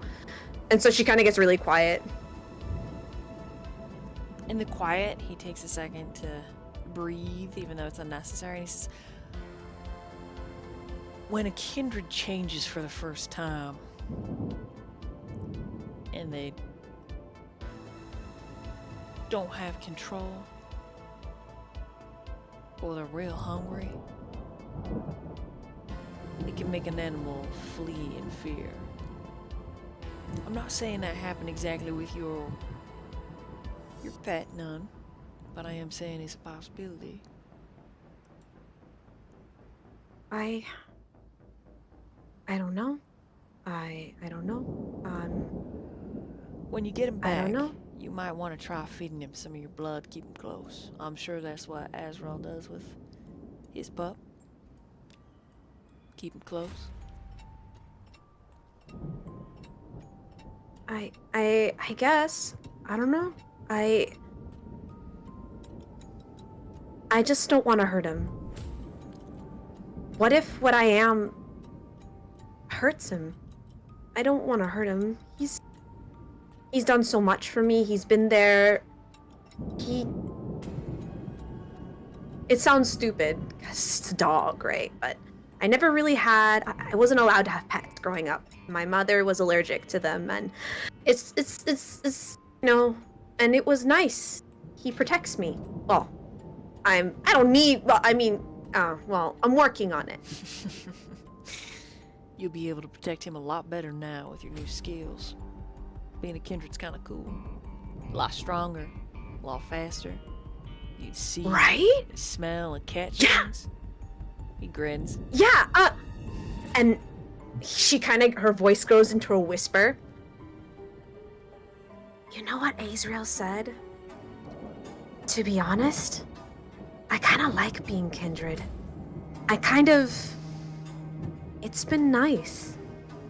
And so she kind of gets really quiet. In the quiet, he takes a second to breathe, even though it's unnecessary, and he says, when a kindred changes for the first time, and they don't have control, or they're real hungry, it can make an animal flee in fear. I'm not saying that happened exactly with your pet, none, but I am saying it's a possibility. I don't know. I don't know. When you get him I back, don't know. you might want to try feeding him some of your blood, keep him close. I'm sure that's what Azriel does with his pup. Keep him close. I guess. I don't know. I just don't want to hurt him. What if what I am hurts him? I don't want to hurt him. He's done so much for me. He's been there. It sounds stupid because it's a dog, right? But I never really had. I wasn't allowed to have pets growing up. My mother was allergic to them, and it's you know, and it was nice. He protects me. Well, I don't need. Well, I mean, well, I'm working on it. You'll be able to protect him a lot better now with your new skills. Being a Kindred's kind of cool. A lot stronger, a lot faster. You'd see, Right? smell, and catch Yeah. things. He grins. Yeah, and she kind of, her voice goes into a whisper. You know what Azriel said? To be honest, I kind of like being Kindred. It's been nice.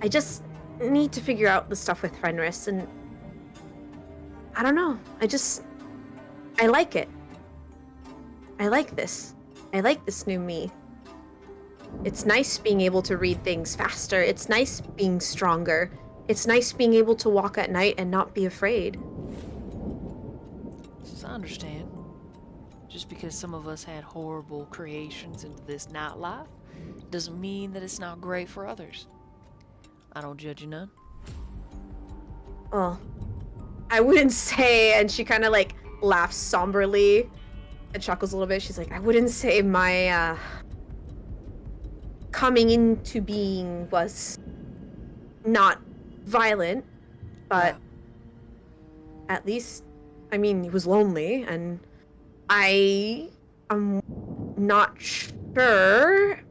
I just need to figure out the stuff with Fenris, and I don't know. I like it. I like this. I like this new me. It's nice being able to read things faster. It's nice being stronger. It's nice being able to walk at night and not be afraid. I understand. Just because some of us had horrible creations into this nightlife doesn't mean that it's not great for others. I don't judge you none. Well, I wouldn't say, and she kind of like laughs somberly and chuckles a little bit. She's like, I wouldn't say my coming into being was not violent, but at least, I mean, he was lonely, and I am not sure.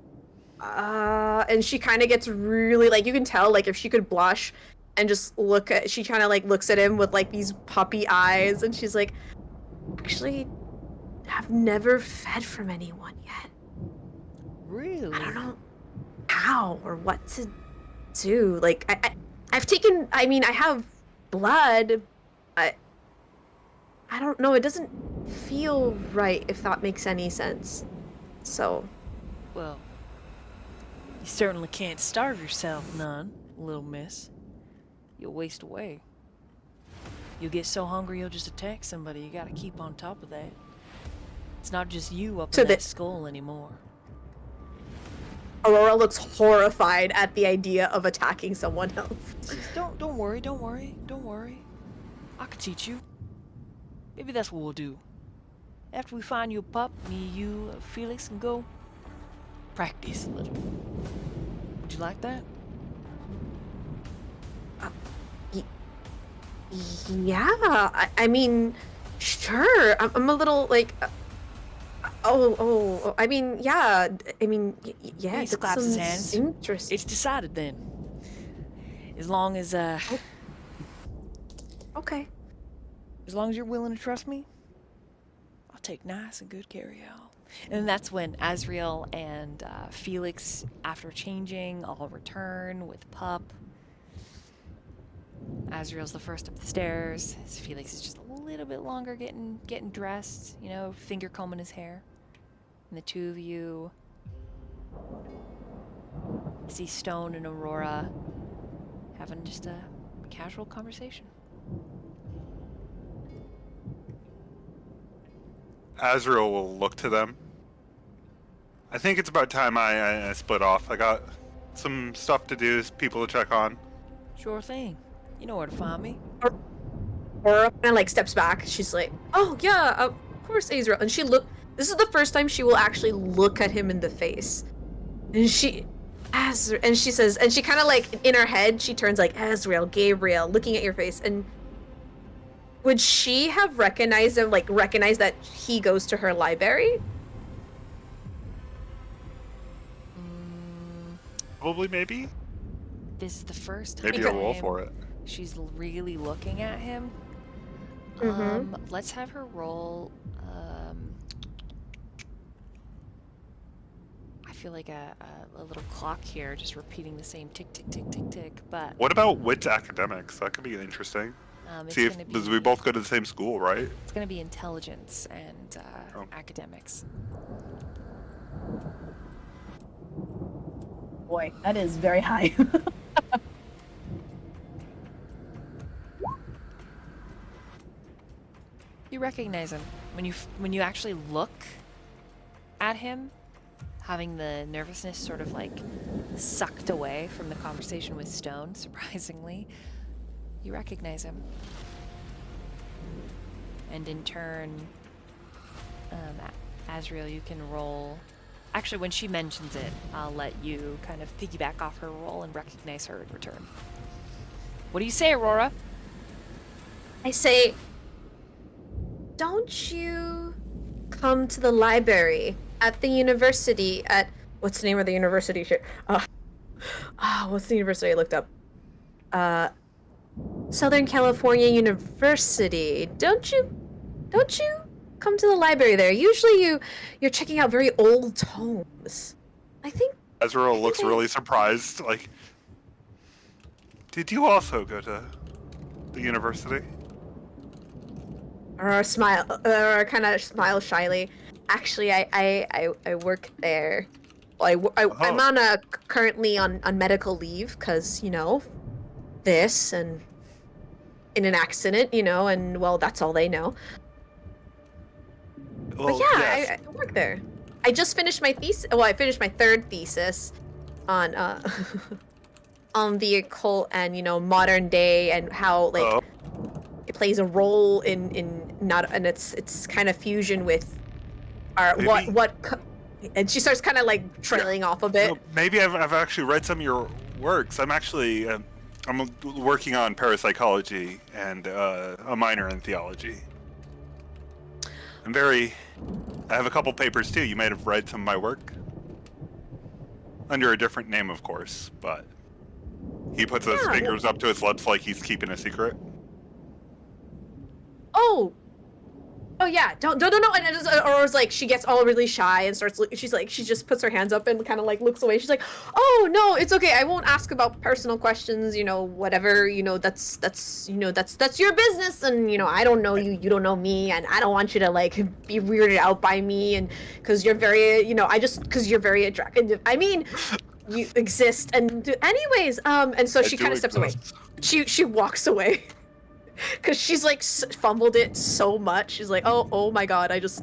And she kind of gets really, like, you can tell, like, if she could blush and just look at, she kind of, like, looks at him with, like, these puppy eyes, and she's like, actually, I've never fed from anyone yet. Really? I don't know how or what to do. Like, I've taken, I mean, I have blood, but I don't know, it doesn't feel right, if that makes any sense. So, Well, you certainly can't starve yourself none, little miss. You'll waste away. You'll get so hungry you'll just attack somebody. You gotta keep on top of that. It's not just you up So in that the- skull anymore. Aurora looks horrified at the idea of attacking someone else. Says, don't worry. I can teach you. Maybe that's what we'll do. After we find you a pup, me, you, Felix can go practice a little. Would you like that? Yeah, I mean, sure. I'm a little like, I mean, yeah. I mean, yeah. He that claps his sounds hands. Interesting. It's decided then. As long as Okay. as long as you're willing to trust me, I'll take nice and good care of y'all. And that's when Azriel and Felix, after changing, all return with Pup. Azriel's the first up the stairs. Felix is just a little bit longer getting dressed, you know, finger combing his hair. And the two of you see Stone and Aurora having just a casual conversation. Azriel will look to them. I think it's about time I split off. I got some stuff to do, people to check on. Sure thing. You know where to find me. Aurora kind of like steps back. She's like, "Oh yeah, of course, Azriel." And this is the first time she will actually look at him in the face. And she says, and she kind of like in her head, she turns like, "Azriel, Gabriel," looking at your face. And would she have recognized him? Like recognized that he goes to her library? Probably, maybe. This is the first time. Maybe a roll for it. She's really looking at him. Mhm. Let's have her roll. I feel like a little clock here, just repeating the same tick, tick, tick, tick, tick. But What about wit academics? That could be interesting. it's See if gonna because be, we both go to the same school, right? It's gonna be intelligence and Oh. academics. Boy, that is very high. You recognize him when you actually look at him, having the nervousness sort of like sucked away from the conversation with Stone. Surprisingly, you recognize him, and in turn, Azriel, you can roll Actually, when she mentions it, I'll let you kind of piggyback off her role and recognize her in return. What do you say, Aurora? I say, don't you come to the library at the university at what's the name of the university? What's the university I looked up? Southern California University. Don't you come to the library there? Usually you're checking out very old tomes. I think Azriel looks really surprised. Like, did you also go to the university? Aurora kind of smiles shyly. Actually, I work there. Well, I'm on currently on medical leave because this and in an accident, and well, that's all they know. Well, But yeah, yes. I work there. I just finished my thesis. Well, I finished my third thesis on on the occult and modern day and how it plays a role in not and it's kind of fusion with our Maybe- and she starts kind of like trailing off a bit. Well, maybe I've actually read some of your works. I'm actually I'm working on parapsychology and a minor in theology. I have a couple papers too. You might have read some of my work. Under a different name, of course, but he puts his Yeah, fingers up to his lips like he's keeping a secret. Oh yeah, don't. And it just, Aurora's like, she gets all really shy and starts. She's like, she just puts her hands up and kind of like looks away. She's like, oh no, it's okay. I won't ask about personal questions. Whatever. That's your business. And I don't know you. You don't know me. And I don't want you to like be weirded out by me. And because you're very, because you're very attractive. I mean, you exist. And anyways, and so she kind of steps away. She walks away. Because she's like fumbled it so much. She's like, oh my god, I just.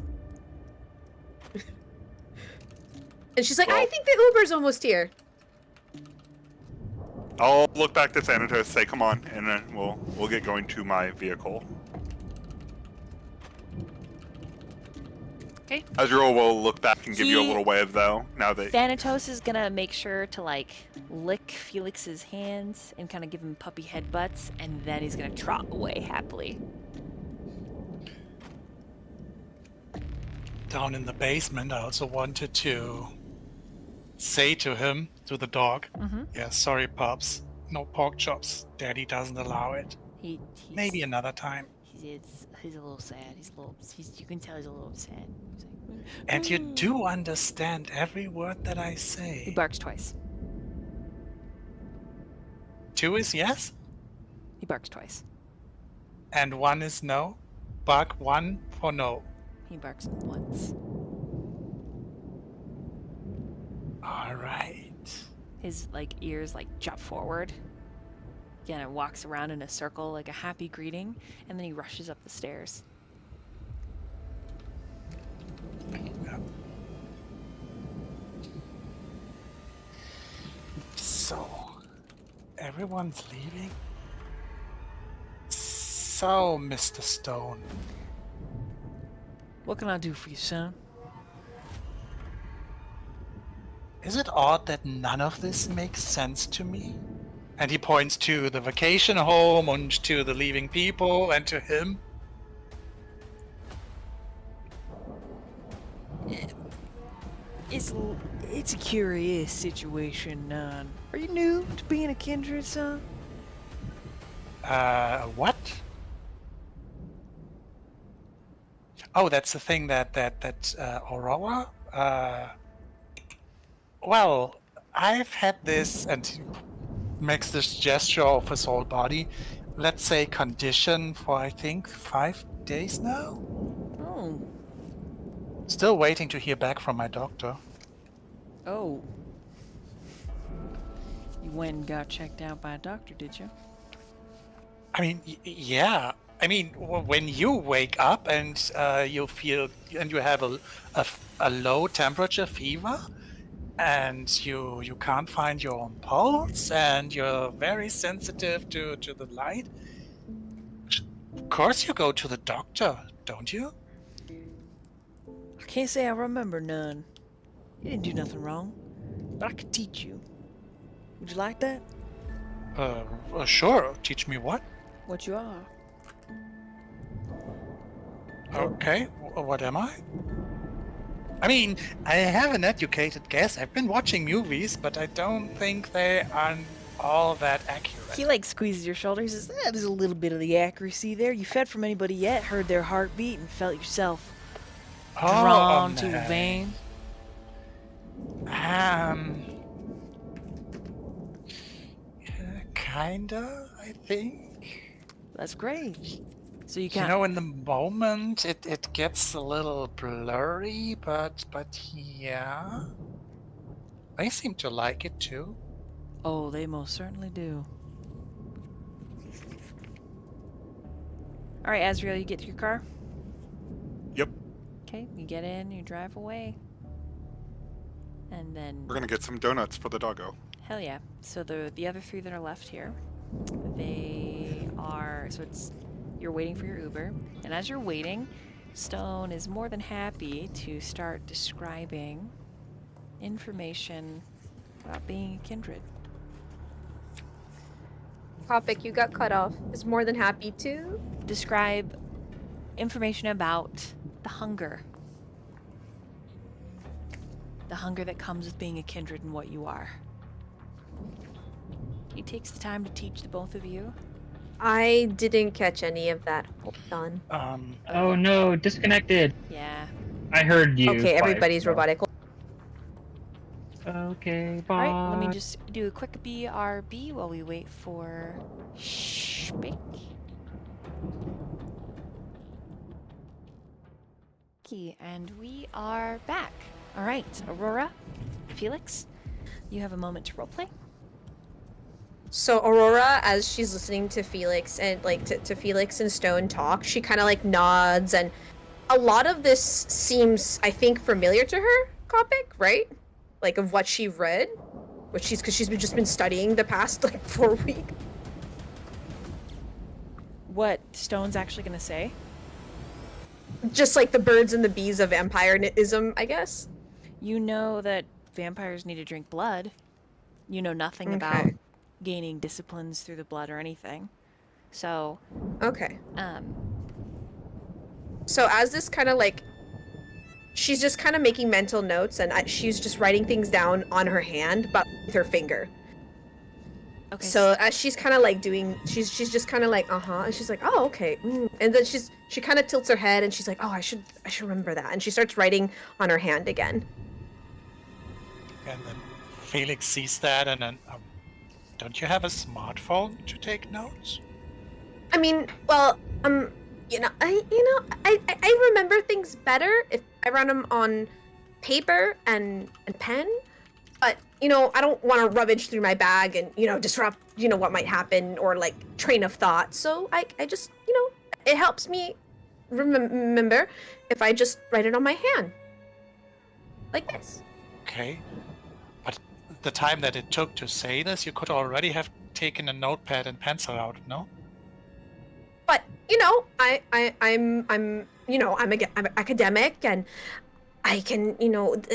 And she's like, I think the Uber's almost here. I'll look back to Thanatos, say, "Come on," and then we'll get going to my vehicle. Okay. Azriel will look back and give you a little wave, though. Now that Thanatos is gonna make sure to like lick Felix's hands and kind of give him puppy headbutts, and then he's gonna trot away happily. Down in the basement, I also wanted to say to him, to the dog, yeah, sorry, pups, no pork chops. Daddy doesn't allow it. He's, Maybe another time. He's a little sad. You can tell he's a little upset. He's like, And you do understand every word that I say. He barks twice. 2 is yes, He barks twice. and 1 is no. Bark 1 for no. He barks once. All right. His like ears like jut forward. Again, it walks around in a circle like a happy greeting, and then he rushes up the stairs. Yeah. So, everyone's leaving? So, Mr. Stone, What can I do for you, son? is it odd that none of this makes sense to me? And he points to the vacation home and to the leaving people and to him. It's a curious situation, Nun. Are you new to being a Kindred, son? What? Oh, that's the thing that Aurora? Well, I've had this, and he makes this gesture of his whole body, let's say condition for, I think, 5 days now? Oh. Still waiting to hear back from my doctor. Oh. You went and got checked out by a doctor, did you? I mean, yeah. I mean, when you wake up and you feel, and you have a low temperature fever, and you can't find your own pulse, and you're very sensitive to the light, of course you go to the doctor, don't you? I can't say I remember none. You didn't do nothing wrong. But I could teach you. Would you like that? Sure. Teach me what? What you are? Okay. What am I? I mean, I have an educated guess. I've been watching movies, but I don't think they are all that accurate. He like squeezes your shoulder. He says, there's a little bit of the accuracy there. You fed from anybody yet, heard their heartbeat, and felt yourself drawn to a vein? Kinda, I think. That's great. So you You can't. know, in the moment, it gets a little blurry, but yeah. They seem to like it too. Oh, they most certainly do. All right, Azriel, you get to your car? Yep. Okay, you get in, you drive away. And then, We're gonna get some donuts for the doggo. hell yeah. So the other three that are left here, they are, so it's, you're waiting for your Uber. And as you're waiting, Stone is more than happy to start describing information about being a kindred. Topic you got cut off is more than happy to. Describe information about the hunger. The hunger that comes with being a kindred and what you are. He takes the time to teach the both of you. I didn't catch any of that. Hold on. Oh no, disconnected. Yeah. I heard you. Okay, everybody's robotic. Okay, bye. Alright, let me just do a quick BRB while we wait for Speak. And we are back. Alright, Aurora, Felix, you have a moment to roleplay. So Aurora, as she's listening to Felix and like to Felix and Stone talk, she kind of like nods, and a lot of this seems, I think, familiar to her topic, right? Like of what she read, which because she's just been studying the past like 4 weeks. What Stone's actually gonna say? Just like the birds and the bees of vampirism, I guess. You know that vampires need to drink blood. You know nothing about Okay. gaining disciplines through the blood or anything. So, Okay. So as this kind of like, she's just kind of making mental notes, and she's just writing things down on her hand, but with her finger. okay. So as she's kind of like doing, she's just kind of like, and she's like, oh, okay. And then she kind of tilts her head, and she's like, oh, I should remember that. And she starts writing on her hand again. And then Felix sees that, and then, don't you have a smartphone to take notes? I mean, well, I remember things better if I run them on paper and pen. But, I don't want to rummage through my bag and, disrupt, what might happen, or like train of thought. So I just, it helps me remember if I just write it on my hand. Like this. Okay. But the time that it took to say this, you could already have taken a notepad and pencil out, no? But, I'm an academic, and I can,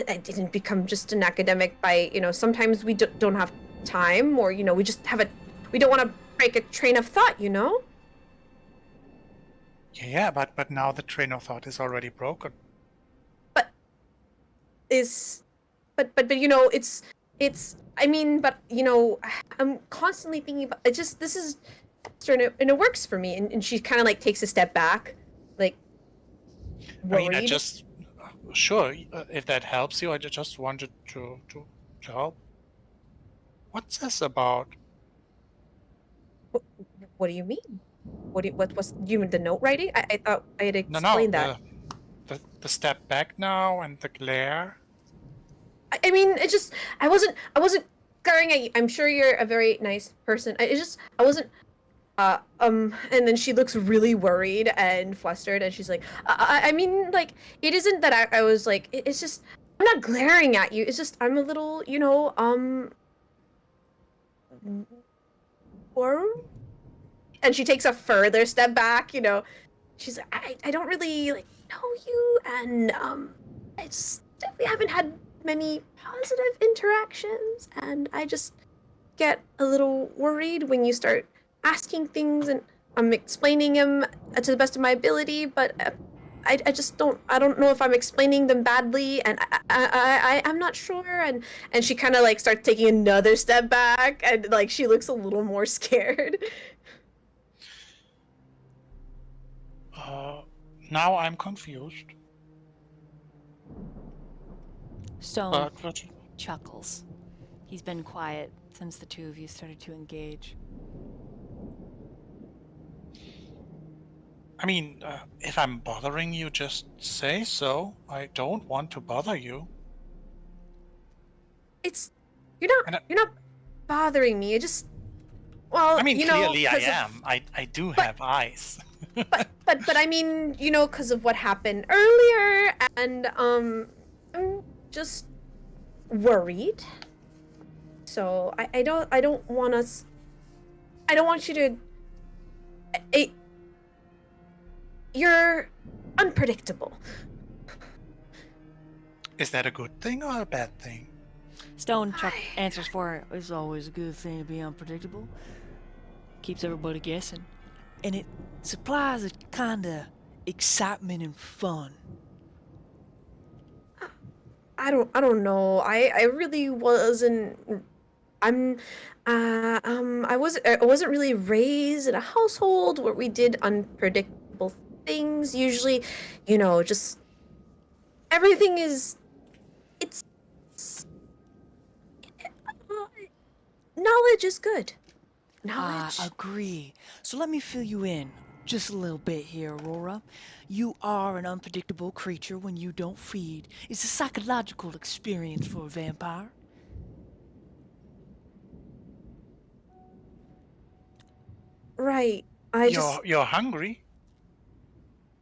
I didn't become just an academic by, sometimes we don't have time, or, we just we don't want to break a train of thought, Yeah, but now the train of thought is already broken. But it's, I mean, but, I'm constantly thinking about, this is, and it works for me. And she kind of like takes a step back, like, worried. I mean, sure, if that helps you, I just wanted to help. What's this about? What do you mean? What was you mean the note writing? I thought I had explained that. The step back now and the glare. I mean, I wasn't glaring at you. I'm sure you're a very nice person. I wasn't. And then she looks really worried and flustered, and she's like, I mean, like, it isn't that I was like, it's just, I'm not glaring at you. It's just, I'm a little, warm. And she takes a further step back, she's like, I don't really, like, know you, and, we haven't had many positive interactions, and I just get a little worried when you start asking things, and I'm explaining them to the best of my ability, but I just don't know if I'm explaining them badly, and I'm not sure, and she kind of like starts taking another step back, and like she looks a little more scared. Now I'm confused. Stone But chuckles. He's been quiet since the two of you started to engage. I mean, if I'm bothering you, just say so. I don't want to bother you. It's And you're not bothering me. It just, well, I mean, you know, clearly I 'cause of- am. I do But- have eyes. but I mean, you know, because of what happened earlier, and I'm just worried. So I don't want us. I don't want you to. You're unpredictable. Is that a good thing or a bad thing? Stone answers for it. It's always a good thing to be unpredictable. Keeps everybody guessing. And it supplies a kind of excitement and fun. I don't know. I really wasn't. I wasn't really raised in a household where we did unpredictable things. Usually, you know, just everything is. It's. Knowledge is good. Knowledge. I agree. So let me fill you in just a little bit here, Aurora. You are an unpredictable creature when you don't feed. It's a psychological experience for a vampire. Right. You're hungry.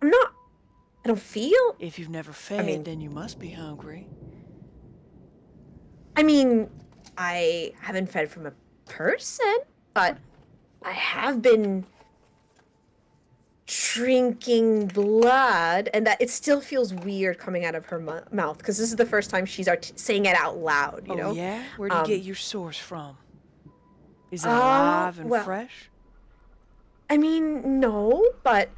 I'm not. I don't feel. If you've never fed, mean- then you must be hungry. I mean, I haven't fed from a person, but I have been drinking blood, and that it still feels weird coming out of her mouth because this is the first time she's saying it out loud. You know? Yeah? Where do you get your source from? Is it Uh, alive and well- fresh? I mean, no, but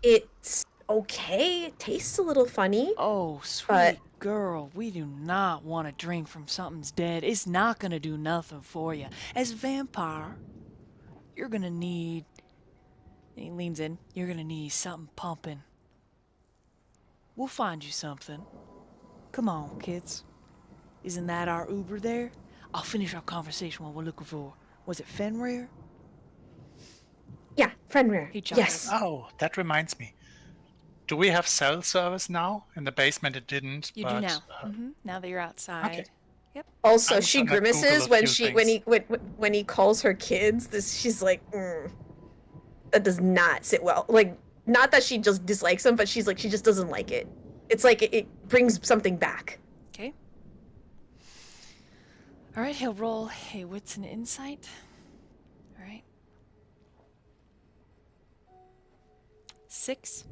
it's okay. It tastes a little funny. Oh, sweet But- girl, we do not want to drink from something's dead. It's not gonna do nothing for you. As a vampire, you're gonna need... And he leans in. You're gonna need something pumping. We'll find you something. Come on, kids. Isn't that our Uber there? I'll finish our conversation while we're looking for... Was it Fenrir? Yeah, Fenrir. He chuckles. Yes. Oh, that reminds me. Do we have cell service now? In the basement it didn't. You but, do now. Now that you're outside. Okay. Also, I'm she gonna Google grimaces a when few when he calls her kids. She's like, that does not sit well. Like, not that she just dislikes him, but she just doesn't like it. It's like it brings something back. Okay. All right, he'll roll a wits and insight. All right. 6.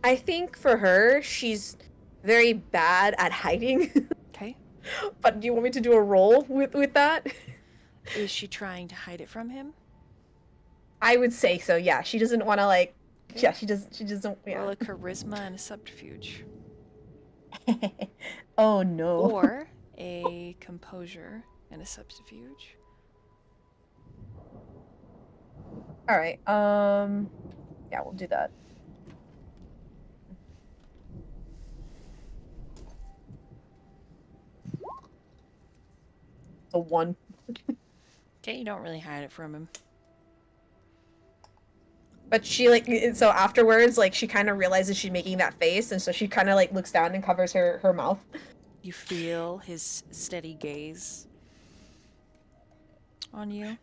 I think for her, she's very bad at hiding. Okay. But do you want me to do a roll with that? Is she trying to hide it from him? I would say so. Yeah, she doesn't want to like. Yeah, she doesn't. Yeah. Roll a charisma and a subterfuge. Oh no. Or a composure and a subterfuge. All right. Yeah, we'll do that. A 1. Okay, you don't really hide it from him. But she like so afterwards, like she kind of realizes she's making that face, and so she kind of like looks down and covers her mouth. You feel his steady gaze on you.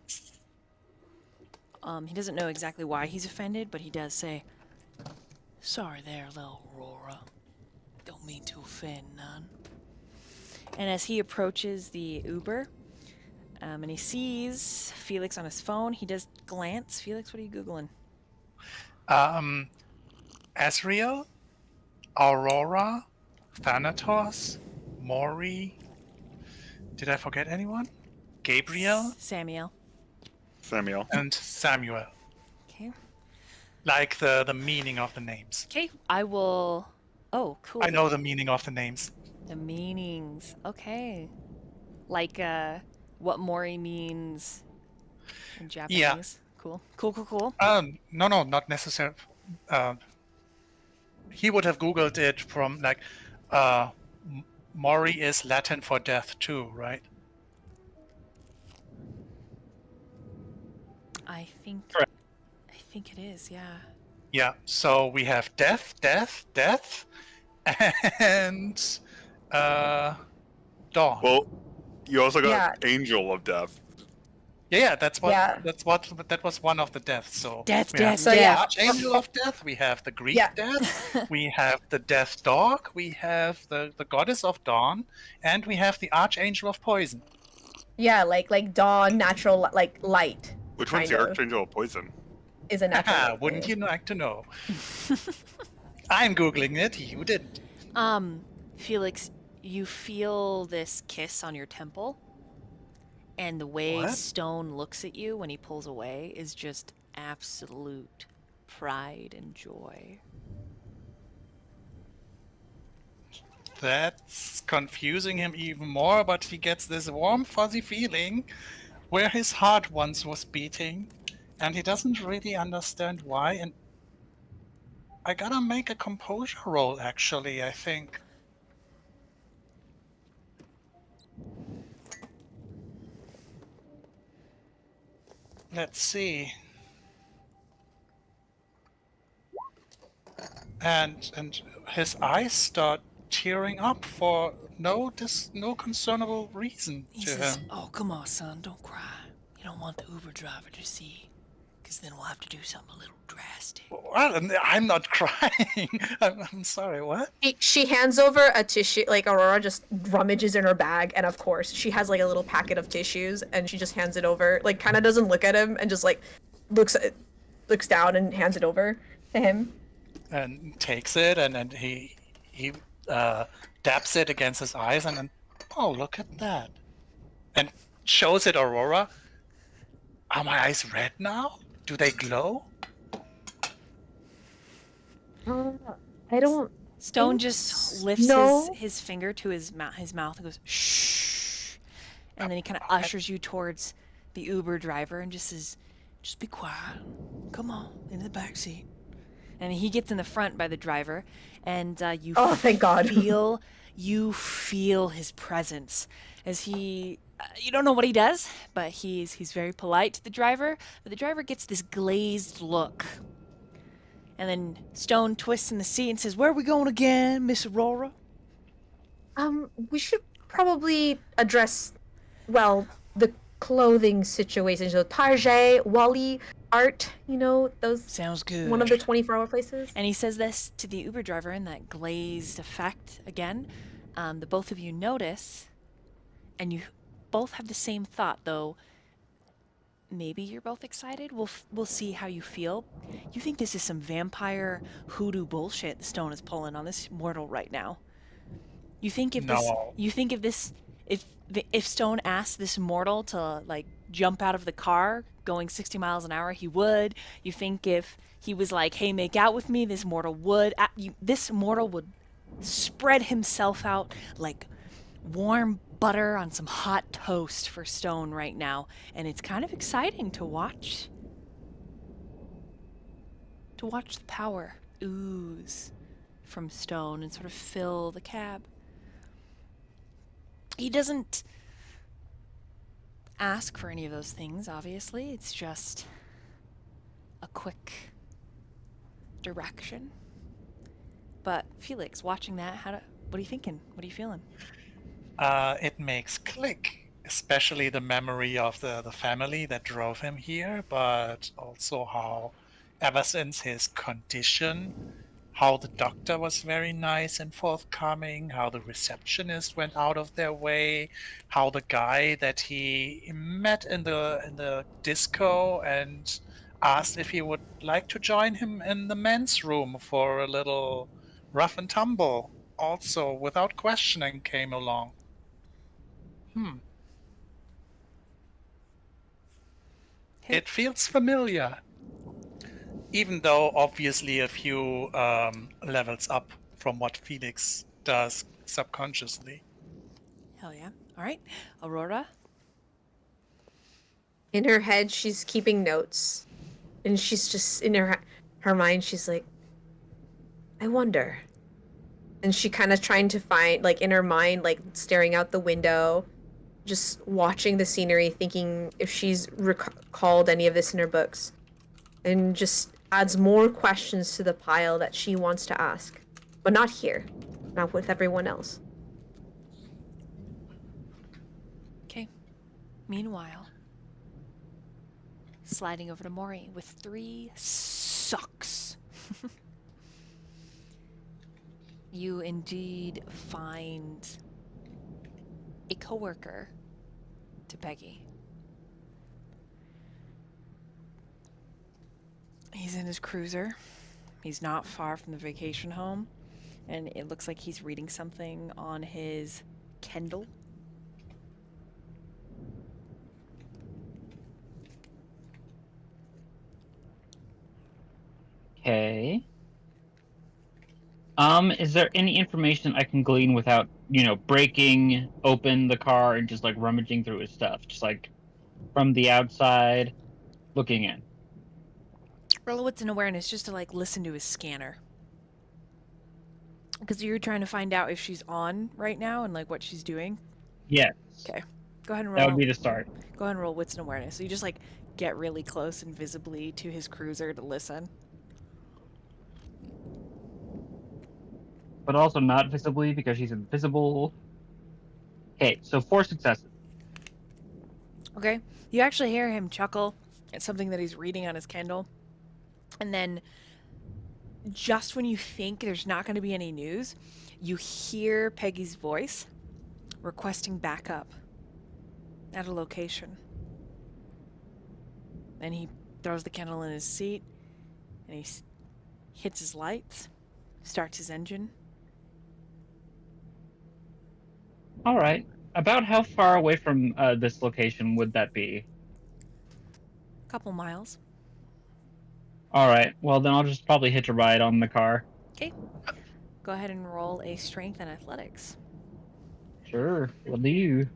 He doesn't know exactly why he's offended, but he does say, "Sorry there, little Aurora. Don't mean to offend none." And as he approaches the Uber, and he sees Felix on his phone, he does glance. Felix, what are you Googling? Azriel, Aurora, Thanatos, Mori. Did I forget anyone? Gabriel Samiel. Samiel. and Samuel. Okay. Like the meaning of the names. Okay. I will. Oh, cool. I know the meaning of the names. The meanings. Okay. Like what Mori means in Japanese. Yeah. Cool. Cool. No, not necessarily. He would have Googled it from like, Mori is Latin for death too, right? I think. Correct. I think it is. Yeah. Yeah. So we have death, and dawn. Well, you also got Yeah. Angel of Death. Yeah, that was one of the deaths. So Death, we have death, So, the yeah. Archangel of Death, we have the Greek Yeah. Death, we have the Death Dog, we have the Goddess of Dawn, and we have the Archangel of Poison. Yeah, like dawn, natural like light. Which one's Kind the of. Archangel of Poison? Is a natural. Haha, light wouldn't thing. you like to know? I'm Googling it, you didn't. Felix, you feel this kiss on your temple, and the way What? Stone looks at you when he pulls away is just absolute pride and joy. That's confusing him even more, but he gets this warm, fuzzy feeling where his heart once was beating, and he doesn't really understand why. And I gotta make a composure roll, actually, I think. Let's see. And his eyes start tearing up for no concernable reason He to says, him. "Oh, come on, son, don't cry. You don't want the Uber driver to see, because then we'll have to do something a little drastic." Well, I'm not crying. I'm sorry, what? She hands over a tissue. Like Aurora just rummages in her bag, and of course she has like a little packet of tissues, and she just hands it over. Like kind of doesn't look at him, and just like looks down and hands it over to him. And takes it, and he dabs it against his eyes, and then, oh, look at that. And shows it Aurora. Are my eyes red now? Do they glow? I don't. Stone think just lifts no. his finger to his mouth and goes, "Shh," and then he kind of ushers you towards the Uber driver and just says, "Just be quiet. Come on, in the back seat." And he gets in the front by the driver, and you Oh, thank God. you feel his presence as he. You don't know what he does, but he's very polite to the driver. But the driver gets this glazed look, and then Stone twists in the seat and says, "Where are we going again, Miss Aurora?" We should probably address, well, the clothing situation. So Tarjay, Wally, Art. You know those. Sounds good. One of the 24-hour places. And he says this to the Uber driver in that glazed effect again. The both of you notice, and you both have the same thought, though. Maybe you're both excited. We'll see how you feel. You think this is some vampire hoodoo bullshit the Stone is pulling on this mortal right now. You think if No. if Stone asked this mortal to like jump out of the car going 60 miles an hour, he would. You think if he was like, "Hey, make out with me," this mortal would. This mortal would spread himself out like warm butter on some hot toast for Stone right now, and it's kind of exciting to watch. To watch the power ooze from Stone and sort of fill the cab. He doesn't ask for any of those things, obviously. It's just a quick direction. But Felix, watching that, what are you thinking? What are you feeling? It makes click, especially the memory of the family that drove him here, but also how, ever since his condition, how the doctor was very nice and forthcoming, how the receptionist went out of their way, how the guy that he met in the disco and asked if he would like to join him in the men's room for a little rough and tumble. Also, without questioning, came along. Okay. It feels familiar. Even though obviously a few levels up from what Felix does subconsciously. Hell yeah. All right. Aurora? In her head, she's keeping notes, and she's just in her mind. She's like, I wonder. And she kind of trying to find, like, in her mind, like staring out the window, just watching the scenery, thinking if she's recalled any of this in her books, and just adds more questions to the pile that she wants to ask, but not here, not with everyone else. Okay. Meanwhile, sliding over to Mori with 3 sucks. You indeed find a coworker to Peggy. He's in his cruiser. He's not far from the vacation home, and it looks like he's reading something on his Kindle. Okay. Is there any information I can glean without, breaking open the car and just like rummaging through his stuff? Just like from the outside looking in. Roll what's an awareness just to like listen to his scanner. Because you're trying to find out if she's on right now and like what she's doing. Yes. Okay. Go ahead and roll. That would be the start. Go ahead and roll wits and awareness. So you just like get really close and visibly to his cruiser to listen. But also not visibly because she's invisible. Okay, so 4 successes. Okay. You actually hear him chuckle at something that he's reading on his Kindle. And then just when you think there's not going to be any news, you hear Peggy's voice requesting backup at a location. Then he throws the Kindle in his seat and he hits his lights, starts his engine. All right. About how far away from this location would that be? A couple miles. All right. Well, then I'll just probably hitch a ride on the car. Okay. Go ahead and roll a strength and athletics. Sure. Will do.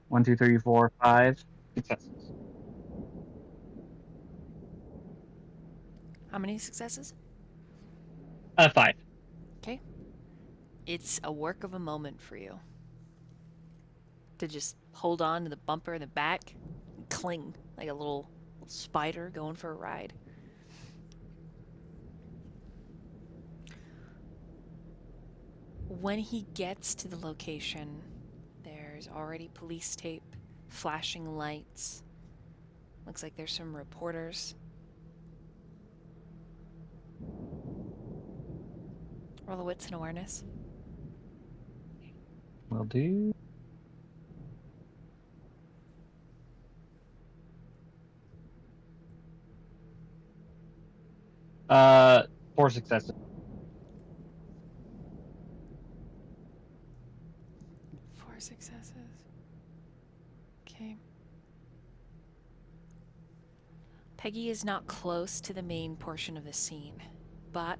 One, two, three, four, 5 successes. How many successes? 5. Okay. It's a work of a moment for you to just hold on to the bumper in the back and cling like a little spider going for a ride. When he gets to the location, there's already police tape, flashing lights. Looks like there's some reporters. Roll the wits and awareness. Will do. Uh, 4 successes. Four successes. Okay. Peggy is not close to the main portion of the scene, but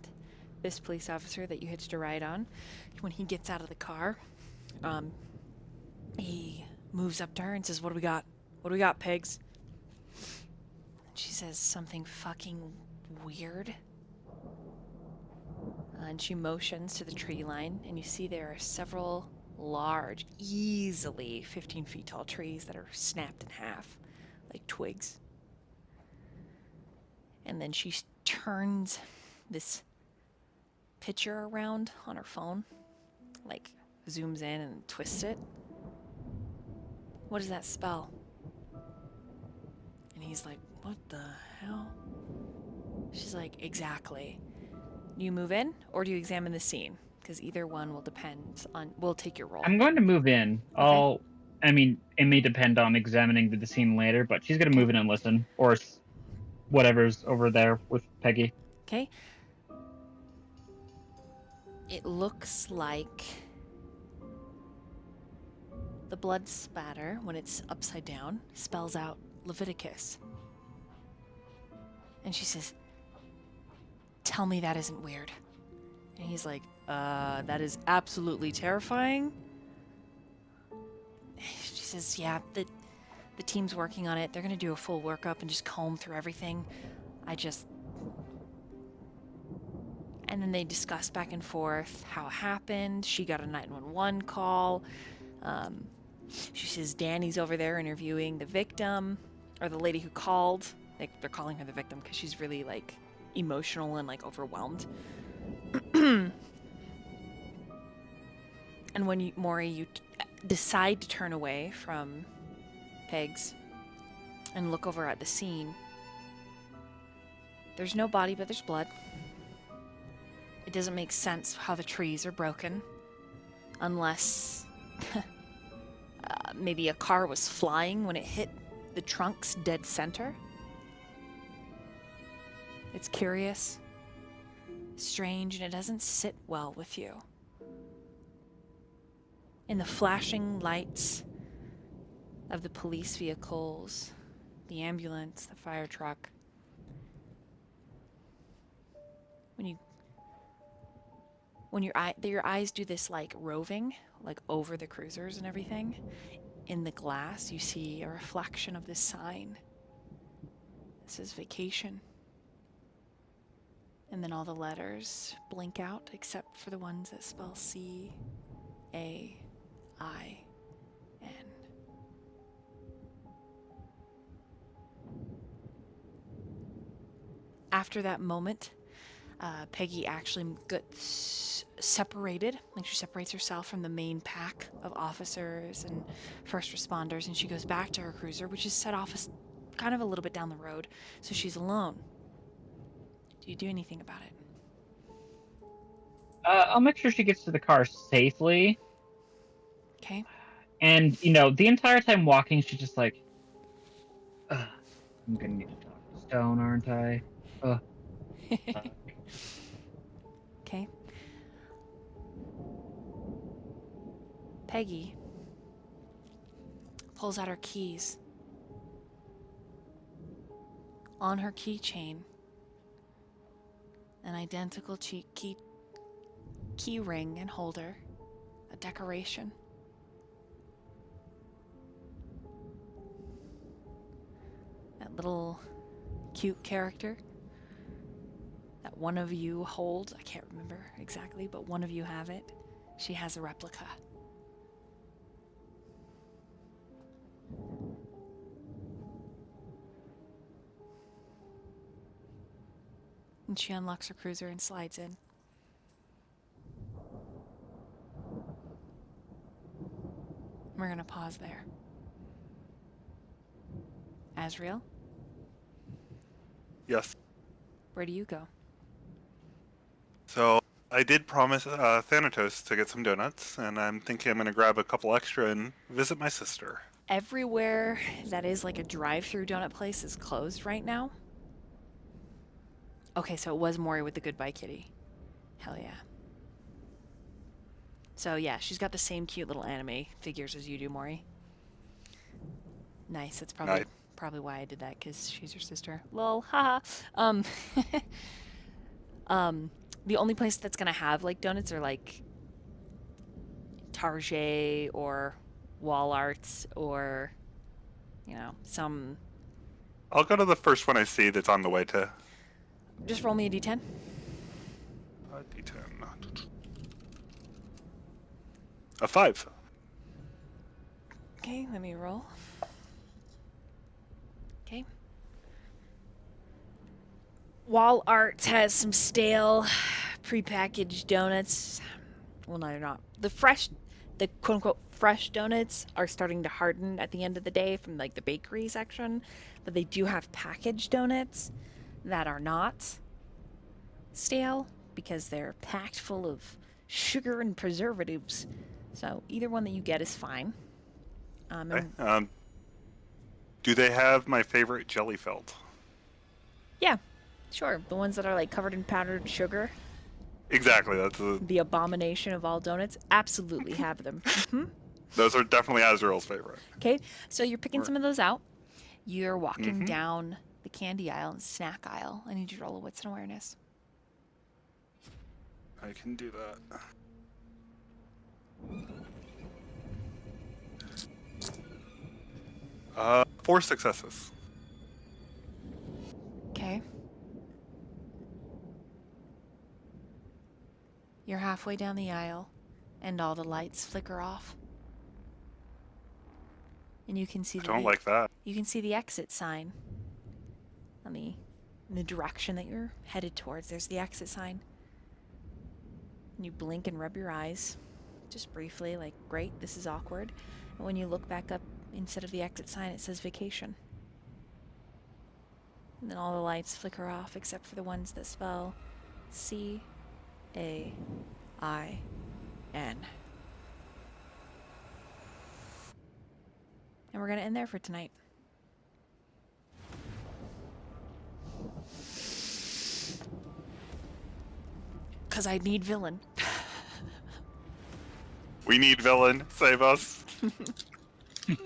this police officer that you hitched a ride on, when he gets out of the car, he moves up to her and says, "What do we got? What do we got, Pegs?" She says something fucking weird. And she motions to the tree line, and you see there are several large, easily 15 feet tall trees that are snapped in half, like twigs. And then she turns this picture around on her phone, like zooms in and twists it. "What does that spell?" And he's like, "What the hell?" She's like, "Exactly. Do you move in or do you examine the scene? because either one will take your role. I'm going to move in. I mean, it may depend on examining the scene later, but she's going to move in and listen. Or whatever's over there with Peggy. Okay. It looks like the blood spatter, when it's upside down, spells out Leviticus. And she says, "Tell me that isn't weird." And he's like, that is absolutely terrifying. She says, "Yeah, the team's working on it. They're going to do a full workup and just comb through everything. And then they discuss back and forth how it happened. She got a 911 call. She says Danny's over there interviewing the victim, or the lady who called. Like, they're calling her the victim because she's really, like, emotional and, like, overwhelmed. And when you decide to turn away from Pegs and look over at the scene, there's no body, but there's blood. It doesn't make sense how the trees are broken, unless maybe a car was flying when it hit the trunk's dead center. It's curious, strange, and it doesn't sit well with you. In the flashing lights of the police vehicles, the ambulance, the fire truck, when your eyes do this, like, roving, like, over the cruisers and everything, in the glass you see a reflection of this sign. It says vacation. And then all the letters blink out except for the ones that spell C-A-I-N. After that moment, Peggy actually gets separated. Like, she separates herself from the main pack of officers and first responders, and she goes back to her cruiser, which is set off kind of a little bit down the road, so she's alone. Do you do anything about it? I'll make sure she gets to the car safely. Okay. And, the entire time walking, she's just like, I'm gonna need to talk to Stone, aren't I? Okay. Peggy pulls out her keys. On her keychain, an identical key ring and holder, a decoration. That little cute character that one of you holds, I can't remember exactly, but one of you have it. She has a replica. And she unlocks her cruiser and slides in. We're gonna pause there. Azriel, Yes. where do you go? So I did promise Thanatos to get some donuts, and I'm thinking I'm going to grab a couple extra and visit my sister. Everywhere that is like a drive-through donut place is closed right now. Okay, so it was Mori with the Goodbye Kitty. Hell yeah. So yeah, she's got the same cute little anime figures as you do, Mori. Nice. That's probably why I did that, because she's your sister. Lol, haha. The only place that's gonna have like donuts are like Target or Wall Arts or, some. I'll go to the first one I see that's on the way to. Just roll me a d10. D10. A 5. Okay, let me roll. Okay. Wall Arts has some stale, prepackaged donuts. Well, no, they're not. The quote-unquote fresh donuts are starting to harden at the end of the day from, like, the bakery section. But they do have packaged donuts that are not stale because they're packed full of sugar and preservatives. So either one that you get is fine. Okay. And Do they have my favorite jelly felt? yeah, sure. The ones that are like covered in powdered sugar, Exactly. That's the abomination of all donuts, absolutely have them. those are definitely Azriel's favorite. Okay, so you're picking some of those out. You're walking down the candy aisle and snack aisle. I need you to roll a wits and awareness. I can do that. 4 successes. Okay. You're halfway down the aisle, and all the lights flicker off. And you can see I don't like that. You can see the exit sign on in the direction that you're headed towards. There's the exit sign. And you blink and rub your eyes, just briefly, like, great, this is awkward. And when you look back up, instead of the exit sign, it says vacation. And then all the lights flicker off except for the ones that spell C-A-I-N. And we're going to end there for tonight. Because I need villain. We need villain. Save us.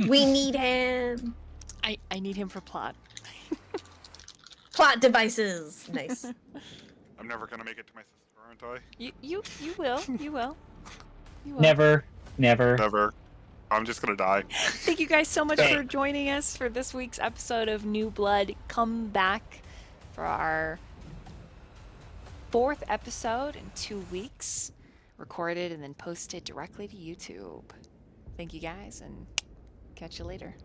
We need him. I need him for plot. Plot devices. Nice. I'm never gonna make it to my sister, aren't I? You will. You will. You will. Never. Never. I'm just gonna die. Thank you guys so much for joining us for this week's episode of Newblood. Come back for our 4th episode in 2 weeks, recorded and then posted directly to YouTube. Thank you guys, and catch you later.